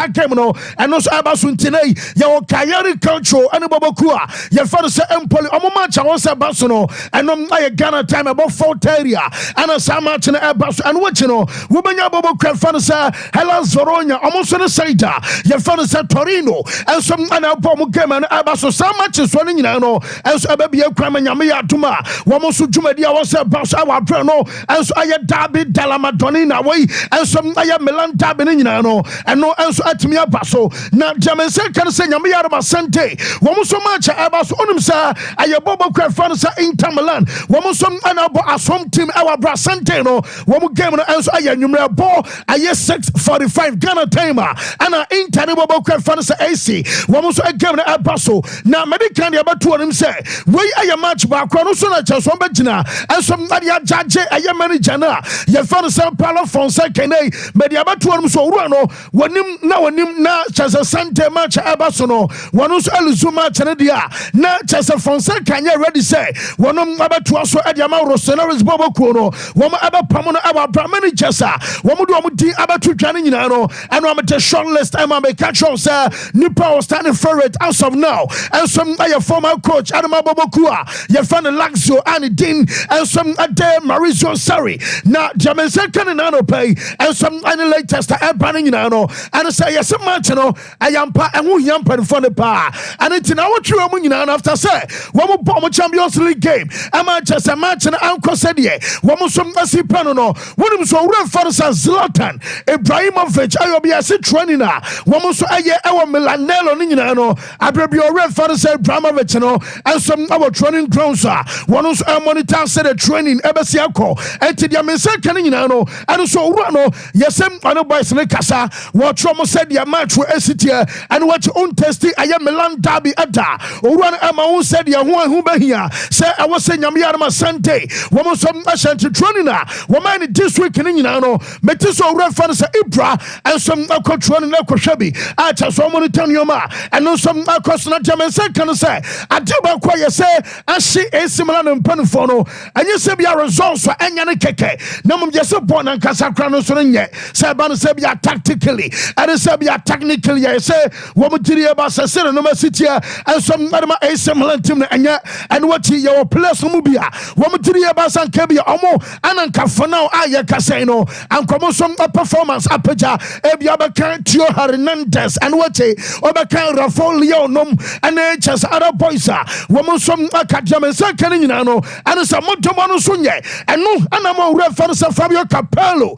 saa game no ɛno so aba so ntinei yɛwɔ Kayari Cultural ɛne Boboku a yɛfa no sɛ Empoli ɔmo match a wɔn sɛ ba so no ɛnom ayɛ Ghana time ɛbɔ 4 area ɛna saa match no ɛba so ɛno wɔkyi no wobɛnya Boboku ɛfa no sɛ Hellas Verona ɔmo nso no Seida yɛfa no sɛ Torino ɛnso ɛna ɛbɔ ɔmo game ɛno ɛba so saa matches so no nyinaa no ɛnso ɛbɛbie kwan ma nyame yɛ adom a wɔn nso dwumadi a wɔn sɛ ba so ɛwɔ aprɛ no ɛnso ayɛ Derby della Madonnina wɔyi ɛnso ayɛ Milan Derby no nyinaa no ɛno ɛnso atumi aba so na Jamense kan sɛ nyame yɛ adom asante wɔn nso match ɛba so onim sɛ ayɛ Boboku ɛfa no sɛ Inter Milan wɔn nso ɛna abɔ asom team ɛwɔ abra asante no wɔn game no ɛnso ayɛ nwummerɛ bɔ ayɛ 6:45 Ghana time a ɛna Inter ne Boboku ɛfa no sɛ AC wɔn nso game no ɛba so na medical deɛ ɛbɛto wɔn sɛ wei ayɛ match baako no so na kyɛ so bɛgyina ɛnso ɛde agyagye ɛyɛ manager no a yɛfa no sɛ Paulo Fonseca nei mɛde abɛto wɔn so owura no wɔnim na kyɛ sɛ Sante match ɛba so no wɔn nso ɛluzu match no deɛ a na kyɛ sɛ Fonseca nyɛ ready sɛ wɔn abɛtoa so ɛde ama Rossoneri's Boboku no wɔn ɛbɛpam no ɛwɔ abra managers a wɔn de wɔn din abɛto dwa no nyinaa no ɛno amete short list ɛma mɛka kyerɛw sɛ nipa wɔ standing favorite as of now ɛnso ɛyɛ former coach Adama Boboku a yɛfa no Lazio and din ɛnso ɛde Maurizio Sarri na Jamense kan na no pay ɛnso ɛne latest ɛba no nyinaa no ɛne sɛ yɛsɛ match no ɛyampa ɛho hia mpanifo no paa ɛne nti na wɔtwerɛ mu nyinaa no after sɛ wɔn bɔ wɔn Champions League game ɛma kyɛ sɛ match no ankɔ sɛdeɛ wɔn nso asi pa no no wɔnim so owurɛ fa no sɛ Zlatan Ibrahimovic ɛyɛ obi ɛsi training a wɔn nso ɛyɛ ɛwɔ Milanello no nyinaa no abrɛ bi owurɛ fa no sɛ Ibrahimovic no ɛnso ɛwɔ training grounds a wɔn nso ɛmonitor sɛ the training ɛbɛsi akɔ ɛnti deɛ mensa ka no nyinaa no ɛno so owurɛ no yɛsɛm ɔne boys ne kasa wɔtwerɛ mo sɛ deɛ match wɔ ɛsitiɛ ɛne wɔkye ontesti ɛyɛ Milan Derby ɛda owurɛ no ɛma wo sɛ deɛ ho ahu bɛhia sɛ ɛwɔ sɛ nyame yarema Sante wɔn nso ahyɛnte training a wɔn ne this week ne nyinaa no meti so owurɛ fa no sɛ Ibra ɛnso akɔ training na akɔhwɛ bi a kyɛ so ɔmo ne tɛ nneɛma a ɛno nso akɔ so na deɛ mensa ka no sɛ ade baako a yɛsɛ ahye AC Milan no mpanimfoɔ no ɛnyɛ sɛ bia results a ɛnyɛ ne kɛkɛ na mmom yɛsɛ bɔ nankasa kora no nso no nyɛ sɛ ɛba no sɛ bia tactically ɛne sɛ bia technically yɛsɛ wɔn tiri ɛba sɛ sɛ no nom asitiɛ ɛnso ɛde ma AC Milan team no ɛnyɛ ɛne wɔkyi yɛwɔ players no mu bi a wɔn tiri ɛba sɛ nka bi a ɔmo anankafo no a yɛkasɛn no ankɔmo nso performance apagya ebia bɛka Tio Hernandez ɛne wɔkyi ɔbɛka Rafael Leao nom ɛne kyɛ sɛ other boys a wɔn nso aka Jamense ka no nyinaa no ɛne sɛ mɔdɔmɔ no nso nyɛ ɛno ana ma owurɛ fa no sɛ Fabio Capello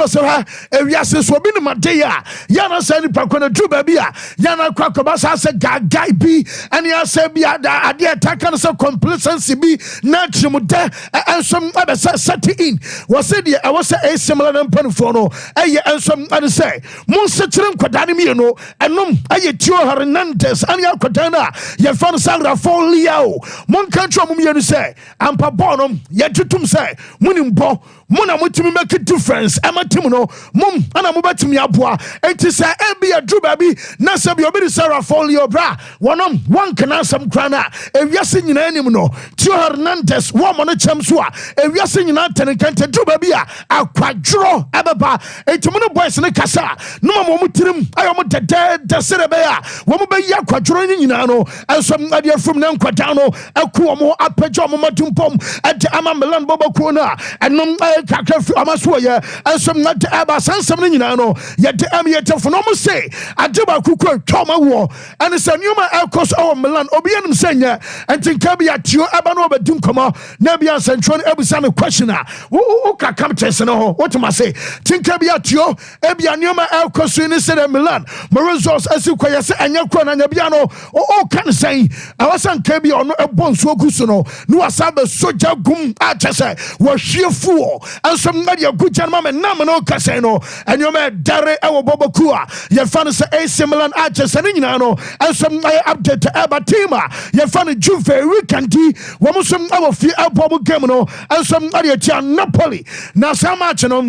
sɛ ha ewiase so obi ne made a yana sɛ nipa kɔ no duru baabi a yana kɔ akɔba saa sɛ gagai bi ɛne asɛ bi adeɛ ɛtaka no sɛ complacency bi na kyerɛmudɛ ɛnso ɛbɛsɛ set in wɔsɛ deɛ ɛwɔ sɛ AC Milan no mpanimfoɔ no ɛyɛ ɛnso ɛne sɛ monsekyerɛ nkwadaa no mmienu ɛnom ɛyɛ Tio Hernandez ɛne akwadaa no a yɛfa no sɛ Rafael Leao monka nkyerɛ mo mmienu sɛ ampa bɔɔ no yɛtutum sɛ monim bɔ mo na motumi make a difference ɛma tim no mom ana mobɛtumi aboa enti sɛ ɛbi aduru baabi na sɛ bi obi de sɛ Rafael Leao bra wɔnom wankana asɛm kora no a ewiase nyinaa anim no Tio Hernandez wɔmmɔ no kyɛm so a ewiase nyinaa tɛnenkɛntɛ duru baabi a akwadworɔ ɛbɛba enti mo no boys ne kasa no ma mo tirim ayɛ mo dɛdɛɛdɛ sɛ dɛ bɛyɛ a wɔn bɛyi akwadworɔ no nyinaa no ɛnso adeɛ afum na nkwadaa no ɛko wɔn apagya wɔn matumpɔm ɛde ama Milan Boboku no a ɛnom kakra fi amaso yɛ ɛnso na ɛba sansɛm no nyinaa no yɛde amiyɛtɛfo no mo se ade baako kɔ twɔma wɔ ɛne sɛ nneɛma ɛkɔ so ɛwɔ Milan obi yɛnim sɛ nyɛ ɛnti nka bi atio ɛba no ɔbɛdi nkɔmmɔ na bi ansɛntwerɛ no abusa no question a woka captains no ho wotoma se tinka bi atio ebia nneɛma ɛkɔ so ne sɛ dɛ Milan mo results asi kɔ yɛ sɛ ɛnyɛ kɔ na nya bia no ɔka ne sɛn ɛwɔ sɛ nka bi ɔno ɛbɔ nsuo gu so no ne wasa bɛ sogya gum akyɛ sɛ wɔhwie fuo ɛnso mmɛde agu gya no ma me nam no kasɛn no ɛnneɛma ɛdare ɛwɔ Boboku a yɛfa no sɛ AC Milan akyɛ sɛ ne nyinaa no ɛnso ɛyɛ update ɛba team a yɛfa no Juve weekend wɔn nso ɛwɔ fie ɛbɔ mo game no ɛnso ɛde atia Napoli na saa match no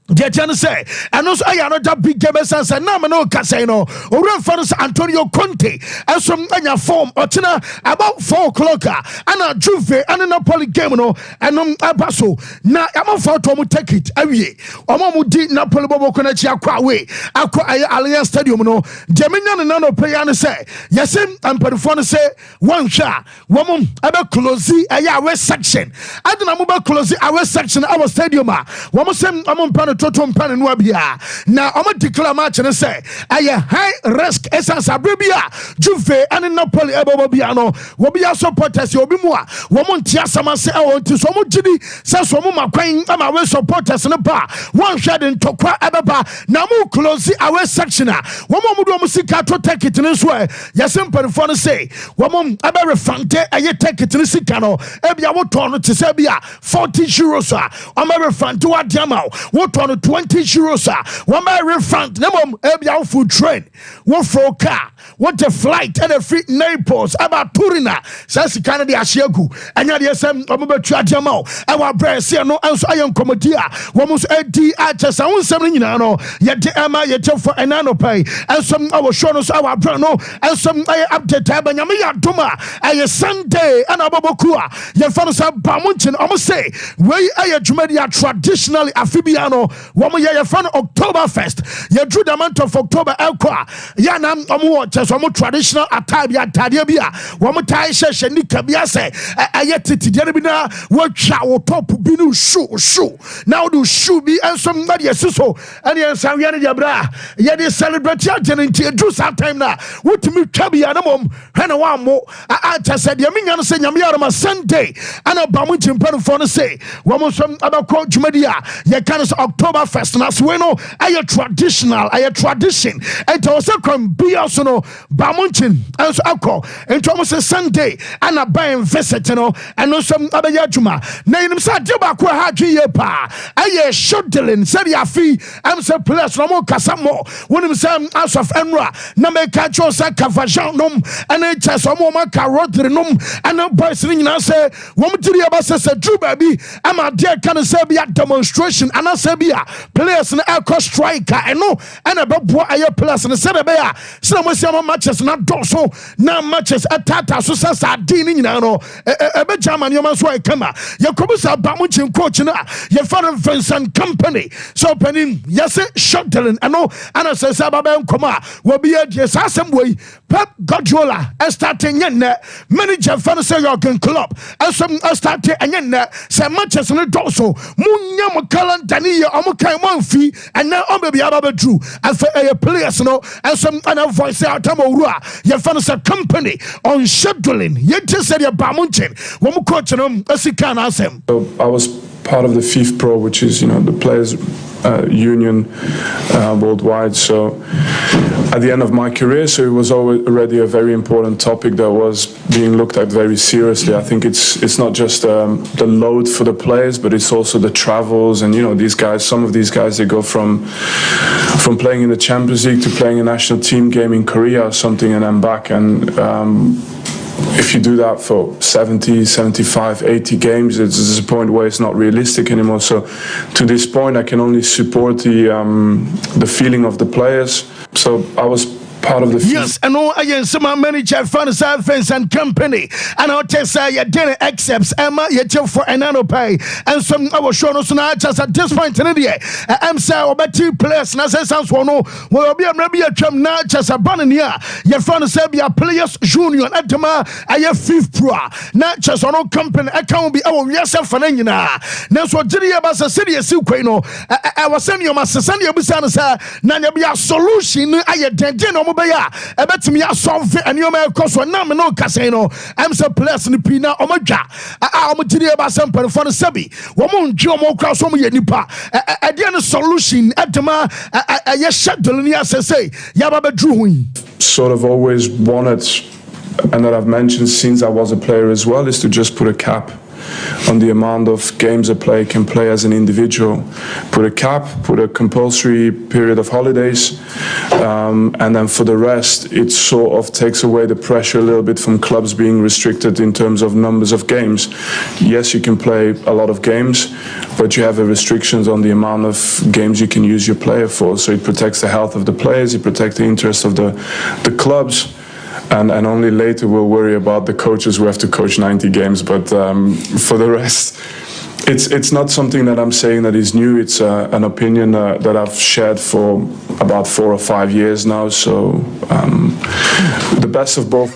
deɛ kyɛ no sɛ ɛno nso ɛyɛ another big game ɛsiane sɛ nam no kasɛe no owura mfa no sɛ Antonio Conte ɛso anya form ɔkyena about 4 o'clock a ana Juve ane Napoli game no ɛnom ɛba so na yɛmafa to ɔmo take it awie ɔmo di Napoli bɔbɔkɔ no akyi akɔ away akɔ ɛyɛ Allianz Stadium no deɛ menya ne nano pɛ ya no sɛ yɛsɛ mpanifoɔ no sɛ wɔnhwɛ a wɔmo ɛbɛ close ɛyɛ away section adena mo bɛ close away section ɛwɔ stadium a wɔmo sɛ ɔmo mpa no toto mpa no noa bia na ɔmo declare match no sɛ ɛyɛ high risk ɛsiane sɛ abere bi a Juve ane Napoli ɛbɛbɔ bia no wɔbia supporters yɛ obi mu a wɔmo nte asɛm ase ɛwɔ nti so ɔmo gyidi sɛ so ɔmo ma kwan ama away supporters no ba wɔnhwɛ de ntɔkwa ɛbɛba na mo close away section a wɔmo do ɔmo sika to ticket no nso ɛ yɛsɛ mpanifoɔ no sɛ wɔmo ɛbɛ refante ɛyɛ ticket no sika no ebia wotɔn no te sɛ bia 40 euros a ɔmo refante wadeɛ ma wo wotɔn no 20 euros a wɔma refund na mom ebia wo food train wo for car what the flight and a free Naples about Turina says sika no de ahye agu anya de sɛ ɔmo betu adeɛ ma wo ɛwɔ brɛse no nso ayɛ nkomodia wɔmo nso adi akyɛsa wo nsɛm no nyinaa no yɛde ɛma yɛkyɛfo ɛnano pɛi ɛnso ɛwɔ show no so ɛwɔ abrɛ no ɛnso ɛyɛ update ɛbɛ nyame yɛ adom a ɛyɛ Sunday ɛna abɔbɔku a yɛmfa no sɛ ba mo nkyi no ɔmo sɛ wei ɛyɛ dwumadi a traditionally afibia no wɔmo yɛyɛfa no October 1st yɛduru the month of October ɛkɔ a yɛnam ɔmo wɔ kyɛ sɛ ɔmo traditional attire bi atadeɛ bi a wɔmo tae hyɛhyɛ nika bi asɛ ɛyɛ titideɛ bi na wɔatwa wo top bi no shoe na wode shoe bi ɛnso na deɛ si so ɛne yɛnsa wia no deɛ berɛ a yɛde celebrate agye no nti ɛduru saa time no a wotumi twa bi a na mmom hwɛ ne woammo akyɛ sɛ deɛ menya no sɛ nyame yɛrema Sunday ana ba mo nkyimpanimfoɔ no sɛ wɔmo nso abɛkɔ dwumadi a yɛka no sɛ October 1st na so wei no ɛyɛ traditional ɛyɛ tradition ɛnti wɔ sɛ kwan bia so no ba mo nkyin ɛnso akɔ nti ɔmo sɛ Sunday ana ban visit no ɛno nso abɛyɛ adwuma na yɛnim sɛ adeɛ baako a ha adwe yie paa ɛyɛ shuttling sɛdeɛ afi ɛm sɛ players no ɔmo kasa mmɔ wonim sɛ asɔf ɛnora na mɛka kyerɛw sɛ Cavajan nom ɛne kyɛ sɛ ɔmo aka Rodri nom ɛne boys no nyinaa sɛ wɔm gyiri yɛba sɛ duru baabi ama adeɛ ka no sɛ bi a demonstration anaasɛ bi a players no ɛkɔ strike a ɛno ɛna ɛbɛboa ɛyɛ players no sɛdeɛ ɛbɛyɛ a sɛdeɛ moasi ama matches na dɔɔso na matches ɛtaataa so sɛ saa din no nyinaa no ɛbɛgya ama nneɔma nso a ɛkama yɛkɔbu sɛ ba mo nkyin coach no a yɛfa no Vincent Company sɛ ɔpanin yɛse shuttling ɛno ana sɛ sɛ ababɛyɛ nkɔm a wɔbi adie saa asɛm wei Pep Guardiola ɛstarte nyɛ nnɛ manager fa no sɛ Jurgen Klopp ɛnso ɛstarte ɛnyɛ nnɛ sɛ matches no dɔɔso monya mo calendar ne yɛ ɔmo kan mo amfi ɛnɛ ɔmbɛbi aba bɛduru afei ɛyɛ players no ɛnso ɛna voice out ama owuru a yɛfa no sɛ company on scheduling yɛnti sɛdeɛ ba mo nkyɛn wɔn coach no asika no asɛm. I was part of the FIFA Pro, which is, the players union worldwide. So at the end of my career, so it was already a very important topic that was being looked at very seriously. I think it's not just the load for the players, but it's also the travels and these guys. Some of these guys, they go from playing in the Champions League to playing a national team game in Korea or something, and then back and. If you do that for 70, 75, 80 games, it's a point where it's not realistic anymore. So to this point, I can only support the feeling of the players. So I was part of the yes, and no against some manager fans and company and I'll tell you your dinner accepts Emma your for anano pay and some I was shown us now just at this point in the year I'm saying about 2 players and I say sounds for no will be maybe a tram now just a banner here your friend said be a players junior at the ma I have 5th pro not just on company I can't be our yourself and you know that's what did about a city as you know I was sending you my son you be saying now be a solution I didn't bɛyɛ a ɛbɛtumi asɔmfe nneɛma ɛkɔ so na me no kasa no ɛm sɛ players no pii na ɔmɔdwa a ɔmɔgyiri ɛba sɛ mpanimfoɔ no sɛbi wɔn ndwe ɔmɔ kora so ɔmɔ yɛ nipa ɛdeɛ no solution ɛdema ɛyɛ schedule ni asɛsɛ yaba bɛduru ho yi. Sort of always wanted, and that I've mentioned since I was a player as well, is to just put a cap on the amount of games a player can play as an individual. Put a cap, put a compulsory period of holidays, And then for the rest, it sort of takes away the pressure a little bit from clubs being restricted in terms of numbers of games. Yes, you can play a lot of games, but you have restrictions on the amount of games you can use your player for. So it protects the health of the players, it protects the interests of the clubs. And only later we'll worry about the coaches who have to coach 90 games. But for the rest, it's not something that I'm saying that is new. It's an opinion that I've shared for about 4 or 5 years now. So the best of both.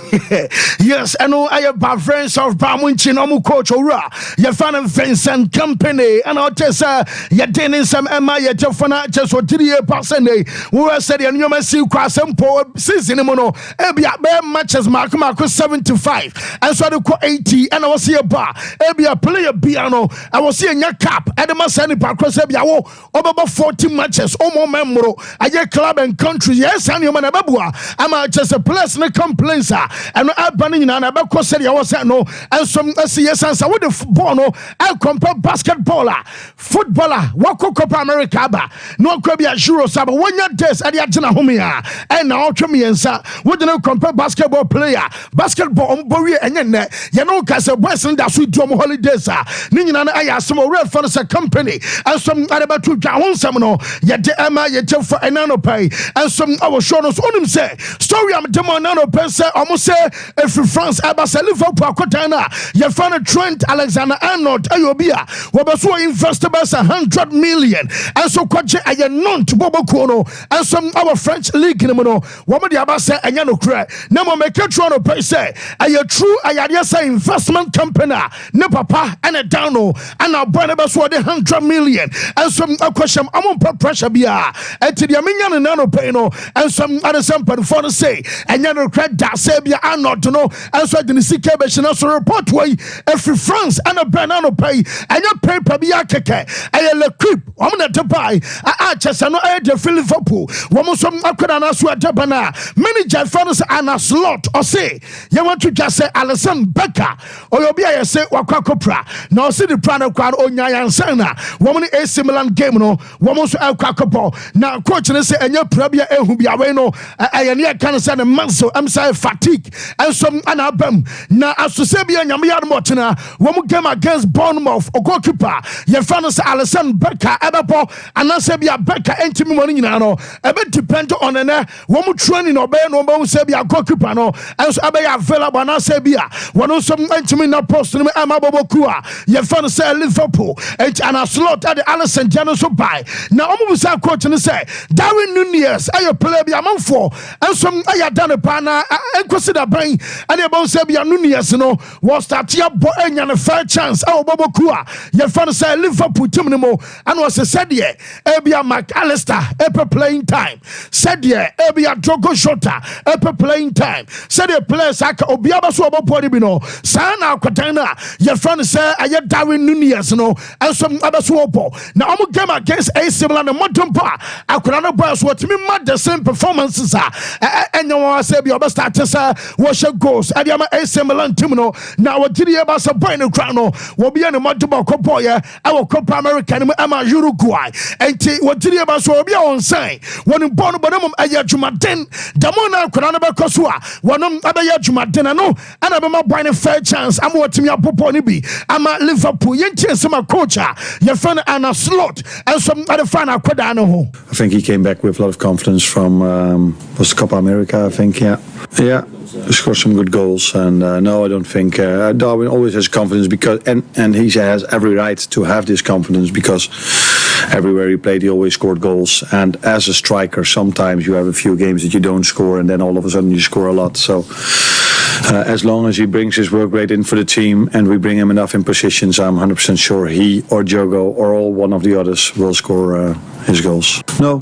Yes, I know I have friends of Bamunchin, Omu coach Ora, your fan of Vincent Company, and I'll tell you, Dennis some Emma, your Jeffana, just what 3 years passing. We were said, and you may see Quasam Poor season, Ebia bear matches, Mark 75, and so I do 80, and I was here bar, Ebia player piano. I was seeing your cap, Edema Sani Parkros Ebiawo, over 40 matches, Omo Memro, a year club and country, yes, and you man Ababua, I'm just a place no complaints, and I'm banning and Abako said, I was no, and some yes, answer with the football, I compare basketballer, footballer, Wako Copa America, no Kobia Shuro Saba, 1 year test at Yatana Humia, and now Chamiansa, would you compare basketball player, basketball on Boria and Yen, Yanoka, Western, that's with Drum Holidays, Nina. Some red for a company and some other two down some no yet Emma yet for a nano pay and some our shows on him say story I'm demo nano pay almost say if France Abbas Liverpool Cotana you found a Trent Alexander Arnold Ayobia Wabasu invested by 100 million and so quite a non to Bobo Kono and some our French league no woman the Abbas and Yano cry no more make a Toronto pay say a true Ayadiasa investment company no papa and a downo and our brother was 100 million and some question I'm on pressure bia and to the Aminian and nano payno and some other sample for the say and you credit that Sabia are not to know and so I didn't see Cabation also report way every France and a banana pay and your paper be a keke and a creep I'm going to buy I just know I had the Liverpool one some Akana Swatapana manager fans and a slot or say you want to just say Alison Becker or you'll be a say Wakakopra now see the plan of crowd on Yansana woman a similar game no woman so Alcacopo now coach and say and your Prabia Ehubia Weno I near Canasa and Manso I'm saying fatigue and some anabem now as to say be a Yamia Motina woman game against Bournemouth or goalkeeper your fans Alison Becker Ebapo and I say be a Becker and money no a bit depend on an woman training or bear no say be a goalkeeper no and so I be available and I say be a one some entimi na post no Amabokua your fans say Liverpool and a slot at the Allison Janos so by now almost our coach and say Darwin Nunez I play be a man for and some I done a pana and consider brain and about say be a Nunez no was that your boy and a fair chance our Bobokua your fans say Liverpool team no and was said yeah Ebia McAllister ever playing time said yeah Ebia Drogo Shota ever playing time said the players like Obiaba so about no Sana Katana your fans say I Darwin Nunez no and some other swopo now I'm game against AC Milan and Montempa I could not buy what me mad the same performances and you want to say your best starters wash your goals and you AC Milan team no now what did you about a point in crown will be in a Montempa Copoya our Copa America and Uruguay and what did you about so be on sign when in Bono Bonum Ayajumaden Damona Kurana Kosua one Abayajumaden no and I'm a buying a fair chance I'm watching your Poponibi I'm a Liverpool some coach your friend and a slot and some other fan I think he came back with a lot of confidence from was Copa America I think yeah scored some good goals and no I don't think Darwin always has confidence because and he has every right to have this confidence because everywhere he played he always scored goals and as a striker sometimes you have a few games that you don't score and then all of a sudden you score a lot so as long as he brings his work rate in for the team and we bring him enough in positions, I'm 100% sure he or Diogo or all one of the others will score his goals. No.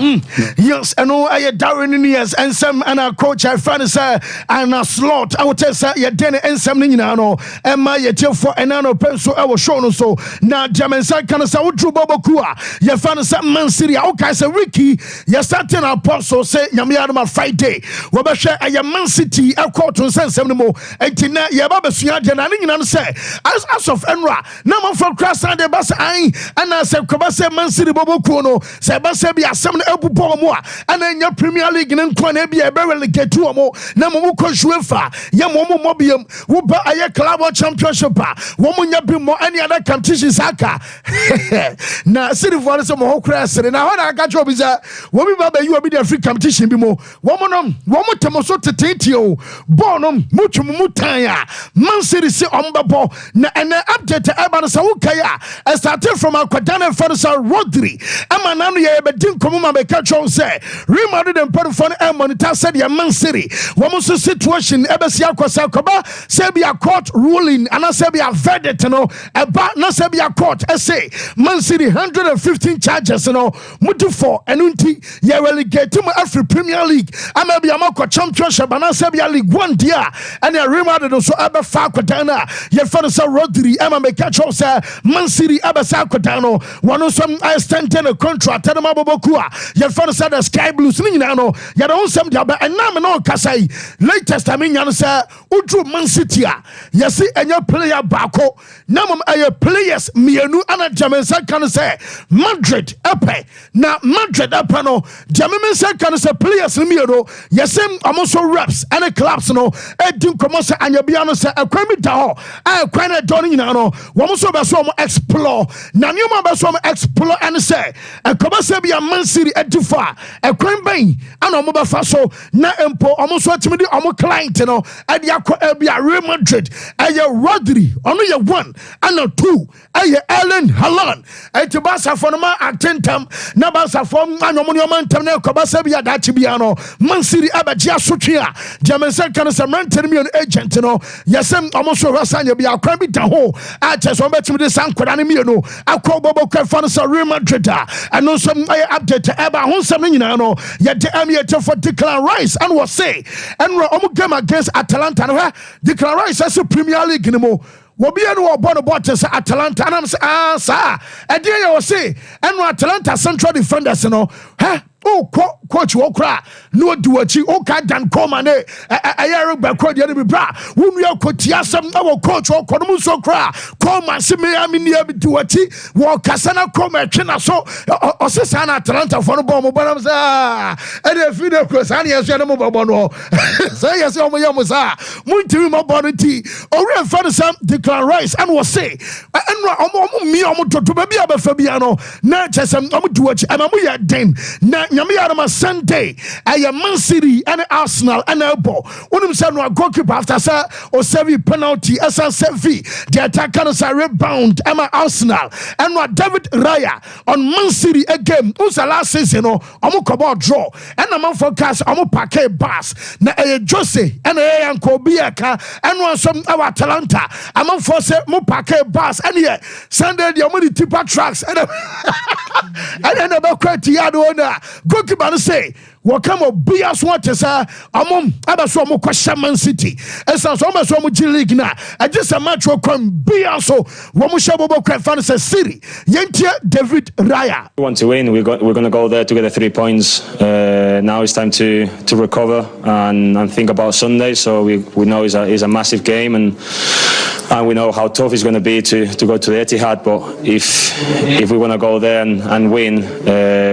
Yes, and I Darwin Nunez and some and our coach I found and a slot. I would tell you Denny and some no and my yet for an anno pencil I was shown so now Jamansa can say Udru Bobokua. You found some Man City. Okay, so Ricky, you're starting our apostle say Yamiadama Friday. Wabasha a Man City a court on San Semimo. Etina Yababa Suyajan and say as of Enra, no man for Crassa de Bassa and I said Kobasa Man City Bobo Kuno, seba sebi asem na ebubo mo a ana nya Premier League ne nko na bia be relegate mo na mo ko UEFA ye mo biem wo ba aye club championship a wo mo nya bi mo any other competitions aka na city for so mo kura sere na ho na aka cho bi za wo bi ba ba you obi the free competition bi mo wo mo temo so tetete o ball no mutwum mutan a Man City se ombabo na ene update e ba no sa wo kai a started from Akwadana Fansa Rodri ama nanu ye be din komo ma be ka cho say Real Madrid and Paradoxical and monitor said ya Man City wo mo so situation e be sia akosa koba say be a court ruling and say be a verdict no eba na say be a court say Man City 115 charges no mutu for enunti ye relegate mu African Premier League ama be amako championship and say be a League 1 dia and ya Real Madrid so ebe fa Akwadana ye Fansa Rodri ama me catch us Man City ebe sa Akwadana one some I stand in a contract and mabobokua ye Fansa the Sky Blues ni na no ya don some dia be enam no kasai latest I mean yan say udru Man City a yes enya player bako namum aye players mienu ana jamensa kan say Madrid epe na Madrid epe no jamensa kan say players mienu yes amoso reps and clubs no edin komo say anya bia no say akwami da ho akwan na don ni na no wo so be so mo explore na nyoma be so mo explore and say akoba say bia Man City edifa akwan ban ana mo be fa so na empo omoso atimi omo client no ade akọ bia Real Madrid aye Rodri ono ye 1 and 2 aye Erling Haaland eti basa for no ma attentam na basa for anyomo no mantam na akoba say bia da chi bia no Man City abaji asotwe a jamensa kan say man agent no yesem omoso rasanya bia akwan bi da ho a cheso betimi de sankoda ne mie no akọ bobo kwa fa Real Madrid and no some update eba ho some nyina no ye de amiete for Declan Rice and was say and omo game against Atalanta no Declan Rice as Premier League ni mo wobi enu obo no botes Atalanta and am say sir e dey you say and Atalanta central defenders no oh coach wokra no duachi o ka dan koma ne ayere bakro de bi bra wonu akotia sam na wo coach okono so kra koma se me amini abi duachi wo kasana koma twena so osesa na Atalanta for no bom bonam sa e de fi de cross an yeso na mo bobo no say yes o mo yam sa muntimi mo bono ti ore fa sam Declan Rice and was say enra omo mi omo toto ba bia ba fa bia no na chesem omo duachi ama mo ya den na nyame yarama Sunday aye Man City and Arsenal and elbow unum say no goalkeeper after say o save penalty esa save the attacker no say rebound ama Arsenal and no David Raya on Man City again who's the last season no omo kobo draw and na man focus omo pack bus na Jose and Yanko Biaka and no some our Atalanta among for say mo pack bus and here Sunday the omo the tipper tracks and then about Tiado owner goalkeeper say wakamo bias watches amom abaso mo kwasha Man City esa so mo so mo G League na just a match wo kom bias so wo mo shabobo kwa fan say City yentie David Raya. We want to win. We're going to go there to get the 3 points. Now it's time to recover and think about Sunday. So we know it's a massive game and we know how tough it's going to be to go to the Etihad. But if we want to go there and win,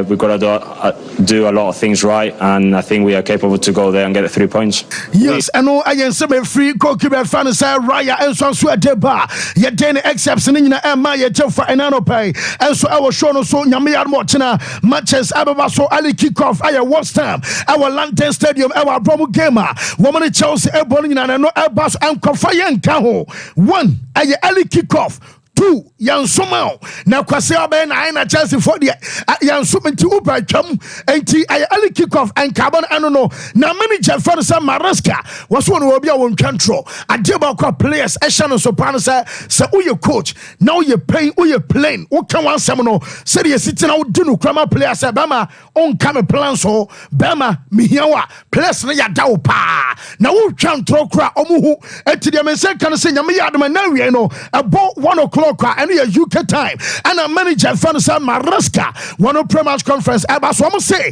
we've got to do a lot of things right, and I think we are capable to go there and get the 3 points. Yes, I know I am some free goalkeeper fan say Raya and so deba ye den excepts in na ema ye for enano pay and so I was shown so nyame yar mo tena matches ababa so ali kick off aye worst time our London Stadium our promo gamer woman Chelsea e ball nyina no e bas and kofa ye nka ho 1 aye ali kick off 2 yansoma na kwase obe na Chelsea for the yansoma nti uba twam enti ay ali kick off and carbon no na manager for some Maresca was one will be a won control adeba kwa players ehya no so pan say uye coach now you pay uye playing wo kan wan sem no say the city na wo di no krama players bama on come plan so bama mihiawa players na ya dawo pa na wo twan tro kra omuhu enti de men say kan say nyame yadoma na wie no about 1 o'clock and your UK time and a manager fan some Maresca one of pre-match conference about so say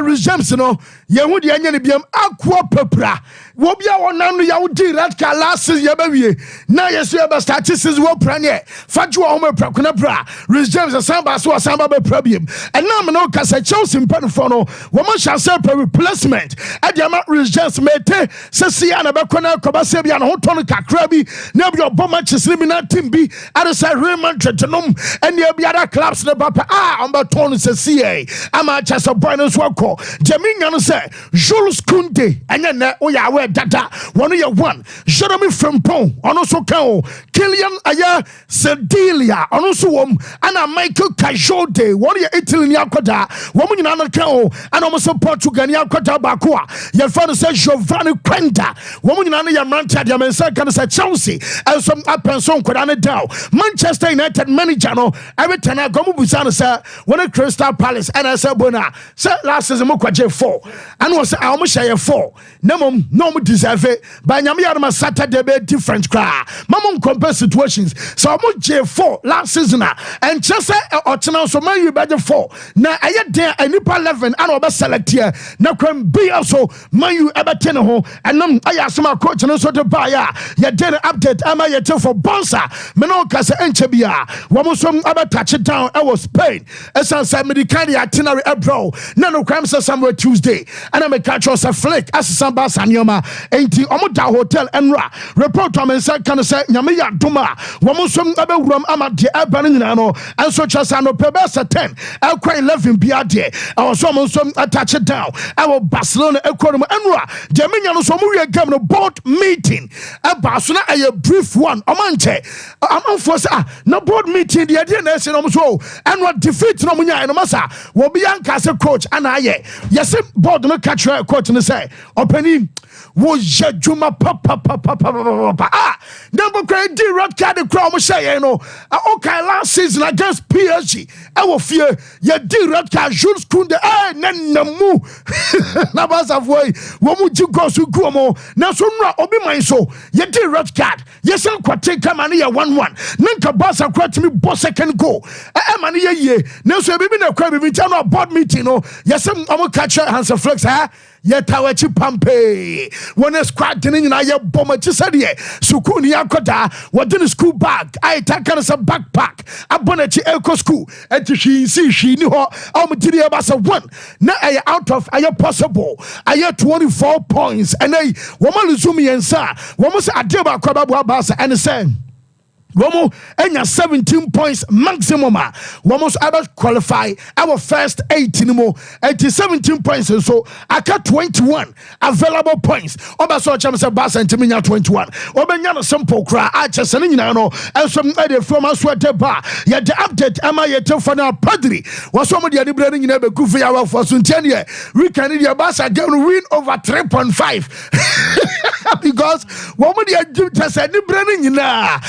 Rich James no ye hu de anya ne biam akwa papra Wobia wonanu ya wudi red card last season yabawie. Na yesu ya statistics wo pranye. Faju home prakuna bra. Rhys James asamba so asamba be problem. And now me no kasa Chelsea mpan for no. Woman shall say replacement. Adiama Rhys James mete sesi ana be kona kobase bia no hoton kakra bi na bi obo Manchester bi na team bi aresa Real Madrid nom and ye bi other clubs na papa amba ton sesi e ama chasa boy no so akọ Jaminya no say Jules Koundé anya na oya we dada one ye one Jeremy Frimpong ono so kan o Kylian Aya Sedilia ono so wom ana Michael Kajode one ye Italy ni akoda wom nyina no kan o ana mo so Portugal ni akoda ba ko a ye fa no say Giovanni Quenda wom nyina no ye Manchester dia mensa kan say Chelsea and some apenson koda ne down Manchester United manager no every time I go mu busa no say when Crystal Palace and I say bona say last season mo kwaje 4 and was I almost share 4 no mo deserve it by nyame yarma Saturday be different cry mama compare situations so almost J4 last season and just say ochena so man you be 4 na aye den anipa 11 and oba select here na kwam be also man you ebe ten ho and no aya asema coach no so de buy ya den update ama ye for bonsa me no kase enche bia wo mo so aba touch it down I was Spain esan say medical itinerary ebro na no kwam say somewhere Tuesday and I make catch us a flick as some bas anyoma enti omo da hotel enra report am say kan say nyame ya doma wo mo so aba wuram ama de aba no nyina no and so chasa no pebesa 10 elkwa 11 bia de I was so attach it down I will Barcelona ekonum enra Jaminya no so mo we game no board meeting aba so na a brief one omanche amanfo say na board meeting de de na say no so enra defeat no munya no masa wo bia nka say coach ana aye yes board no catch coach no say opani wo juma papa number credit red card the crowd say no okay last season against PSG I will fear ya di red card Jules Koundé namu na basa foi wo mu ji go so guomo na so nra obi man so ya di red card yes an kwate kama na ya 1-1 nanka basa kwate me boss second goal e man ye ye na so bibi na kwa bibi cha no board meeting no yes am catch hands flex yetawachi pampe when a squad dinin na ye bomber chisadie sukuni yakoda wadin school bag I take as a backpack abonachi eco school and she ni ho amdiri abasa 1 na ay out of ay possible ay 24 points and ay woman zumi ensa woman say adeba kwaba abasa and say Womo enya 17 points maximum. Womo able qualify our first 18 more. 17 points so I got 21 available points. Oba so chama se basa ntiminya 21. Obenya no simple cry achese ni nyina no enso ade from aswete ba. Ye the update ama ye tefa na padri. Waso mo de anibra ni nyina be kufu ya wa for so ntene we can the basa game win over 3.5. Because womo de just anibra ni nyina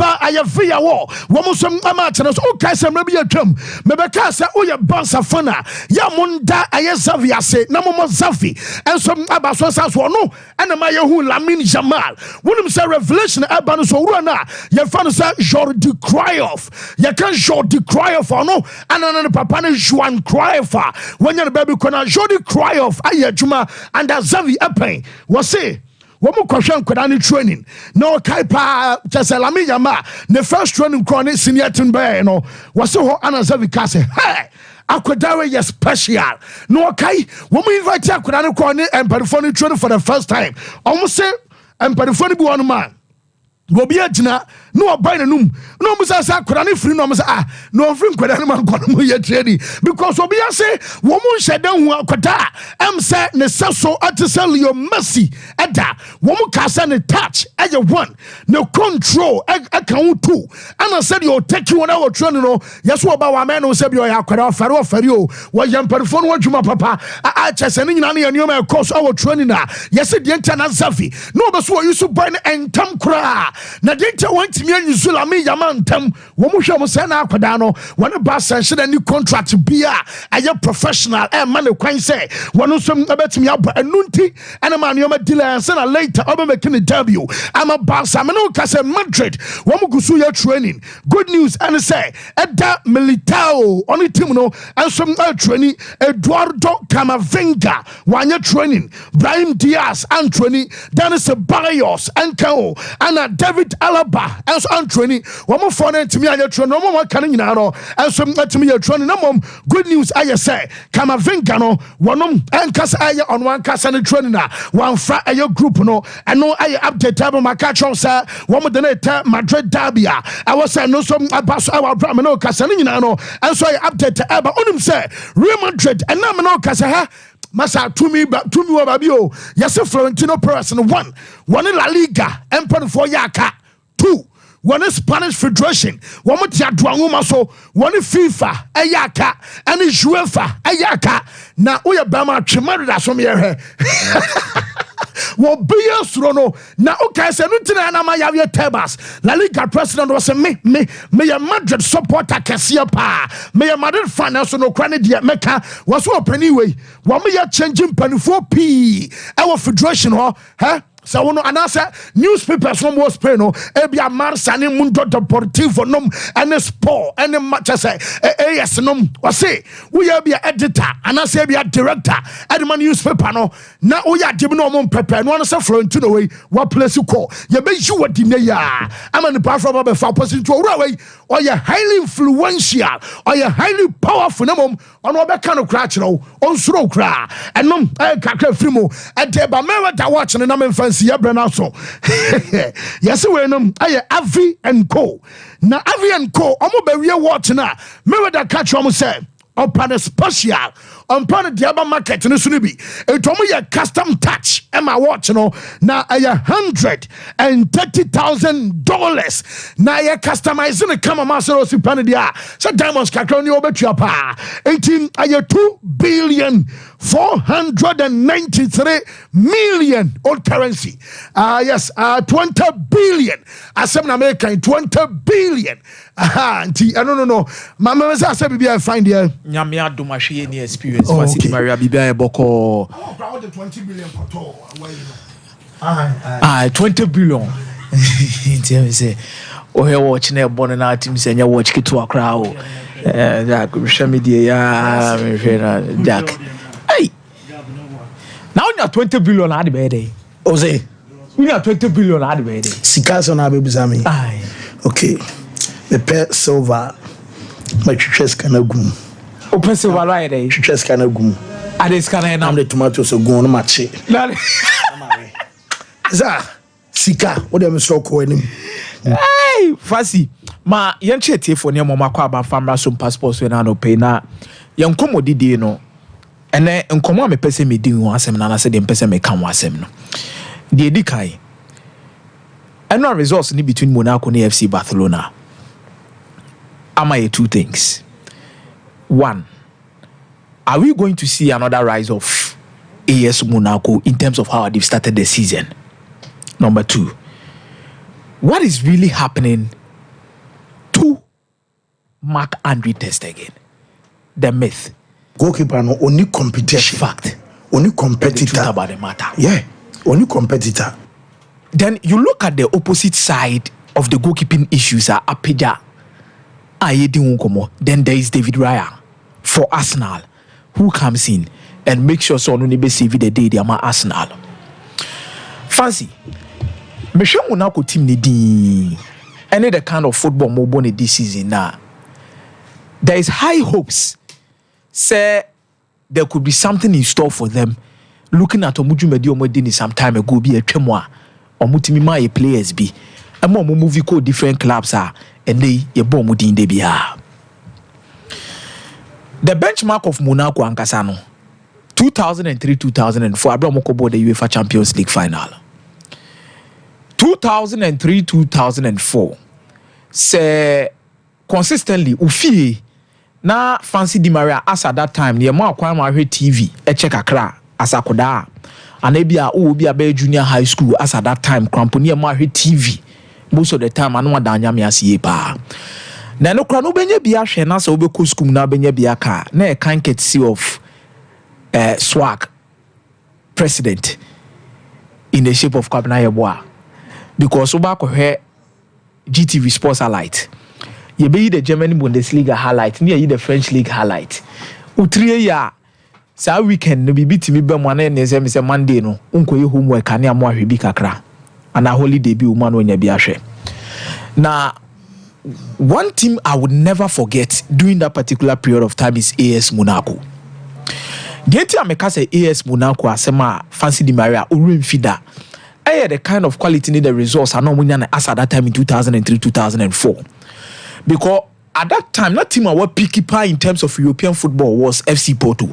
ayafia wo womo so ama chene so okay se mra bi atwam mebeka se oye bansa fana ya munda ayesavi ase na momo zafi enso abaso saso no ena ma yehu Lamine Jamal wonim se revelation aba no so wura na ye fa no se Jordi Cruyff ye kan Jordi Cruyff no anana ne papa ne Juan Cruyff wonya ne baby kona Jordi Cruyff ayadwuma and Xavi apen wo se womu kwahwe nkoda ne training no kai pa Lamine Jamal the first training corner senior team bay no was so ana Xavi ka say hey akodawe ye special no kai womu invite akoda ne corner and perform training for the first time almost say and perform bi one man go bi agina no obai nanum no musa sa akoda ne free no musa no free nkoda ne man kono mo ye training because obi say womu nhyedan hu akoda am say ne saso atisel your mercy eda womu ka say ne touch eye one ne control account 2 and said you take you on our training no yes wo ba wa man no say bi o ya akoda ofari o wo yam perform wadwuma papa a chese ne nyina ne yanioma course our training na yes the international Xavi no be so you so boy entam kura na dinta want antimi anyuzula me yamantem wo mu hwe mo se na akoda no wone ba sanction any contract bia aye professional man kwan say wono so abetimi aba enunti ene ma no ma delay say na later oba making a debut I'm a Barca me no ka say Madrid wo mu gusu ya training good news and say Eda Militao on the team no and some training Eduardo Camavinga wanya training Brahim Diaz and training Dennis Barrios and Kao and David Alaba and so and training one more for to me anya training no more kan nyina no and some to me training no more good news I say Camavinga no wonom and kasa aye on one kasa ne training na one fra aye group no and no aye update able my catch on sir one more than Madrid derby I was saying no some pass our brother no kasa ne nyina no and so I update able onim say Real Madrid and na me no kasa ha Masa to me wa babio yes Florentino Perez no one La Liga empire for yaka 2 one Spanish Federation one mo tia duanuma so one FIFA ayaka and UEFA ayaka na oya bama twemare da so me wo biya suro no na okay say no tina na ma yawe Tebas La Liga president was me ya Madrid supporter kese pa me ya Madrid fan so no kra ne de meka was so opani we wo me ya changing panifo p e wo federation ho so wono anasa newspapers from was pay no ebia Marca ne Mundo Deportivo nom ene sport ene match say AS nom wase we ya bia editor anasa bia director edman newspaper no na we ya dim no mo pepe no anasa Florentino we wa place call ye be you wadi ne ya ama ne pa from be fa position to owura we or ye highly influential or ye highly powerful no mom ono be kan kra kire o onsuro kra enom kakra frimo edeba mewa da watch ne na memfa ya brana so yes we nom aye Avi and Co na Avi and Co omo be we watch na me we da catch omo say upon a special upon the diaba market no so bi etomo ye custom touch e ma watch no na aye $130,000 na ye customizing the camera master so pan dia so diamonds kakra ni obetua pa 18 aye 2,493,000,000 old currency yes 20 billion asem na American 20 billion anti no mama say say bibia find here nyame adomahwe any experience for City Maria bibia eboko 20 billion koto 20 billion tell say oh here watch na born na team say nya watch kitu akra o that social media ya me fena Jack hey now you 20 billion at the bed Ose we are 20 billion at the bed sikaso na bebusami okay the pet silver my churches kana gum open silver right there churches kana gum ade scanner na the tomatoes go on mache za sika what dem so ko anim hey fasi ma yenche tiefo ne mama kwa ba famra so passport we na no pay na yenkomodidi no ene nkomo a mepese medi ho asem na na se de mpese me kan ho asem no de edi kai eno results ni between Monaco and FC Barcelona am I two things. One, are we going to see another rise of AS Monaco in terms of how they've started the season? Number two, what is really happening to Marc-Andre ter Stegen? The myth. Goalkeeper no only competition. The fact. Only competitor. The truth about the matter. Yeah. Only competitor. Then you look at the opposite side of the goalkeeping issues are Apija. Then there is David Raya for Arsenal, who comes in and makes sure so no be save the day they are Arsenal. Fancy. Meshe Monaco team ni di any the kind of football mo born this season now. There is high hopes. Say there could be something in store for them. Looking at Omuju Medi Omodini some time ago be a tremor. Omutimi ma players be. Amo movie called different clubs are and they ye bomb within the BR. The benchmark of Monaco and Casano 2003-2004 Abraham Okobo the UEFA Champions League final. 2003-2004 say consistently Ufi na Fancy Di Maria as at that time near more TV a check akra as akoda and ebia o be junior high school as at that time cramponi ma TV most of the time I know da nyame asiye pa na no kra no benye bia hwe na so obeko school na benye bia ka na e kan courtesy of swag president in the shape of Kwabena Yeboah because oba ko hwe GTV Sports highlight ye be the German Bundesliga highlight near the French league highlight utrie ya sa weekend no bibi timi be mo na ne se Monday no unko ye homework ane amo ahwe bi kakra ana holiday bi uma no nya bi ahwe na one team I would never forget during that particular period of time is AS Monaco. The team I make say AS Monaco asema Fancy Di Maria Urimfida. I had the kind of quality need the resource I know as at that time in 2003-2004. Because at that time that team I was picky pie in terms of European football was FC Porto.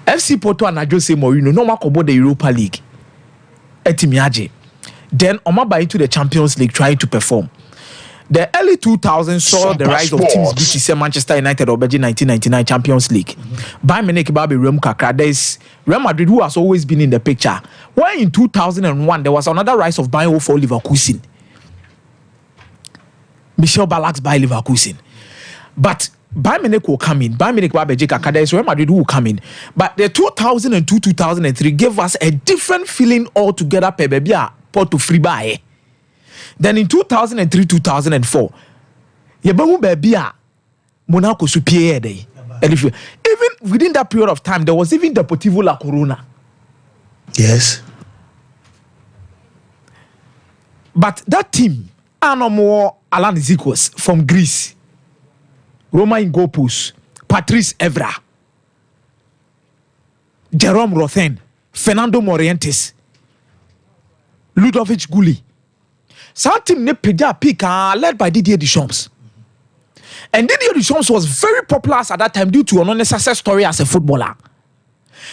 FC Porto and Jose Mourinho no more about the Europa League. Etimiaje. Then Omaba into the Champions League trying to perform. The early 2000s saw the rise of teams beating Manchester United or Belgium 1999 Champions League. Bayern Munich, Babi Real Kakra. There's Real Madrid who has always been in the picture. When in 2001 there was another rise of Bayern for Leverkusen. Michel Ballack's by Leverkusen. But Bayern Munich will come in. Bayern Munich Babi Kakra. There's Real Madrid who will come in. But the 2002-2003 gave us a different feeling altogether. Pebebia Porto free buy. Then in 2003-2004, Yebahu Babia Monaco superior day. Even within that period of time, there was even Deportivo La Corona. Yes. But that team, no more Alan Zikos from Greece, Romain Gopus, Patrice Evra, Jerome Rothen, Fernando Morientes, Ludovic Gulli. Some team ne peja pick led by Didier Deschamps. And Didier Deschamps was very popular at that time due to an success story as a footballer.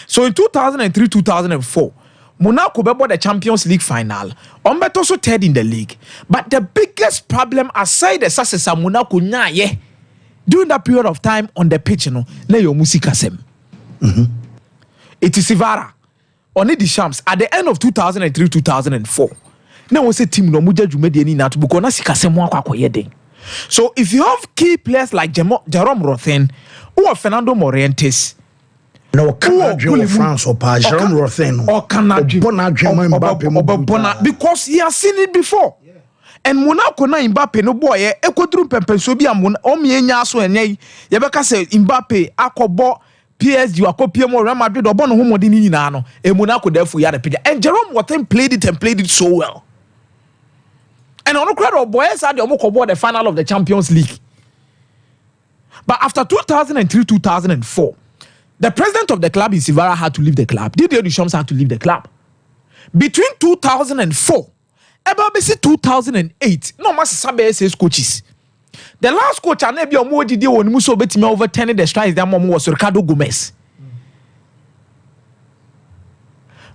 So in 2003-2004, Monaco bought the Champions League final. Umberto also third in the league. But the biggest problem aside the success of Monaco during that period of time on the pitch, na yo musikasem. It is Ivara. Only Deschamps at the end of 2003-2004. Now we say team no muja jumedi ni na tubuko na sikasemo akwa den. So if you have key players like Jerome Rothen or Fernando Morientes, no Canada France or Jerome Rothen or Canada because he has seen it before. Yeah. And Monaco na Mbappe no boy ekodru pempenso bi am omienya so enye ye beka say Mbappe akobo PSG akopie mo Real Madrid obo no homodi ni nyina no e Monaco therefore ya the picture. And Jerome Rothen played it so well. And on the boys had the final of the Champions League. But after 2003-2004, the president of the club in Sivara had to leave the club. Didier Deschamps had to leave the club. Between 2004 and 2008, no master says coaches. The last coach I never did when Muso bet me overturning the strikes that mom was Ricardo Gomez.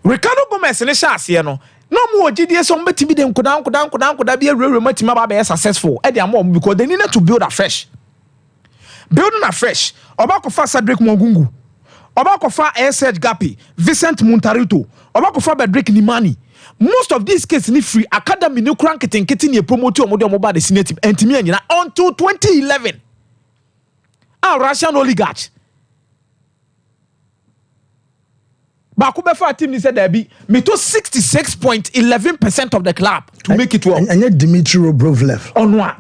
Ricardo Gomez in the Shasiano. No more GDS on betting them could down be a real remote be successful at their mom because they needed to build afresh. Building afresh, Obakofa Cedric Mongungu, Obakofa Serge Gapi, Vincent Montarito, Obakofa Bedrick Nimani. Most of these cases need free academy new crank and getting a promoter mobile the Senate and Timian until 2011. Our Russian oligarch. Bakubefa team said there be me to 66.11% of the club to make it work. And yet Dmitry Robrovlev. On what?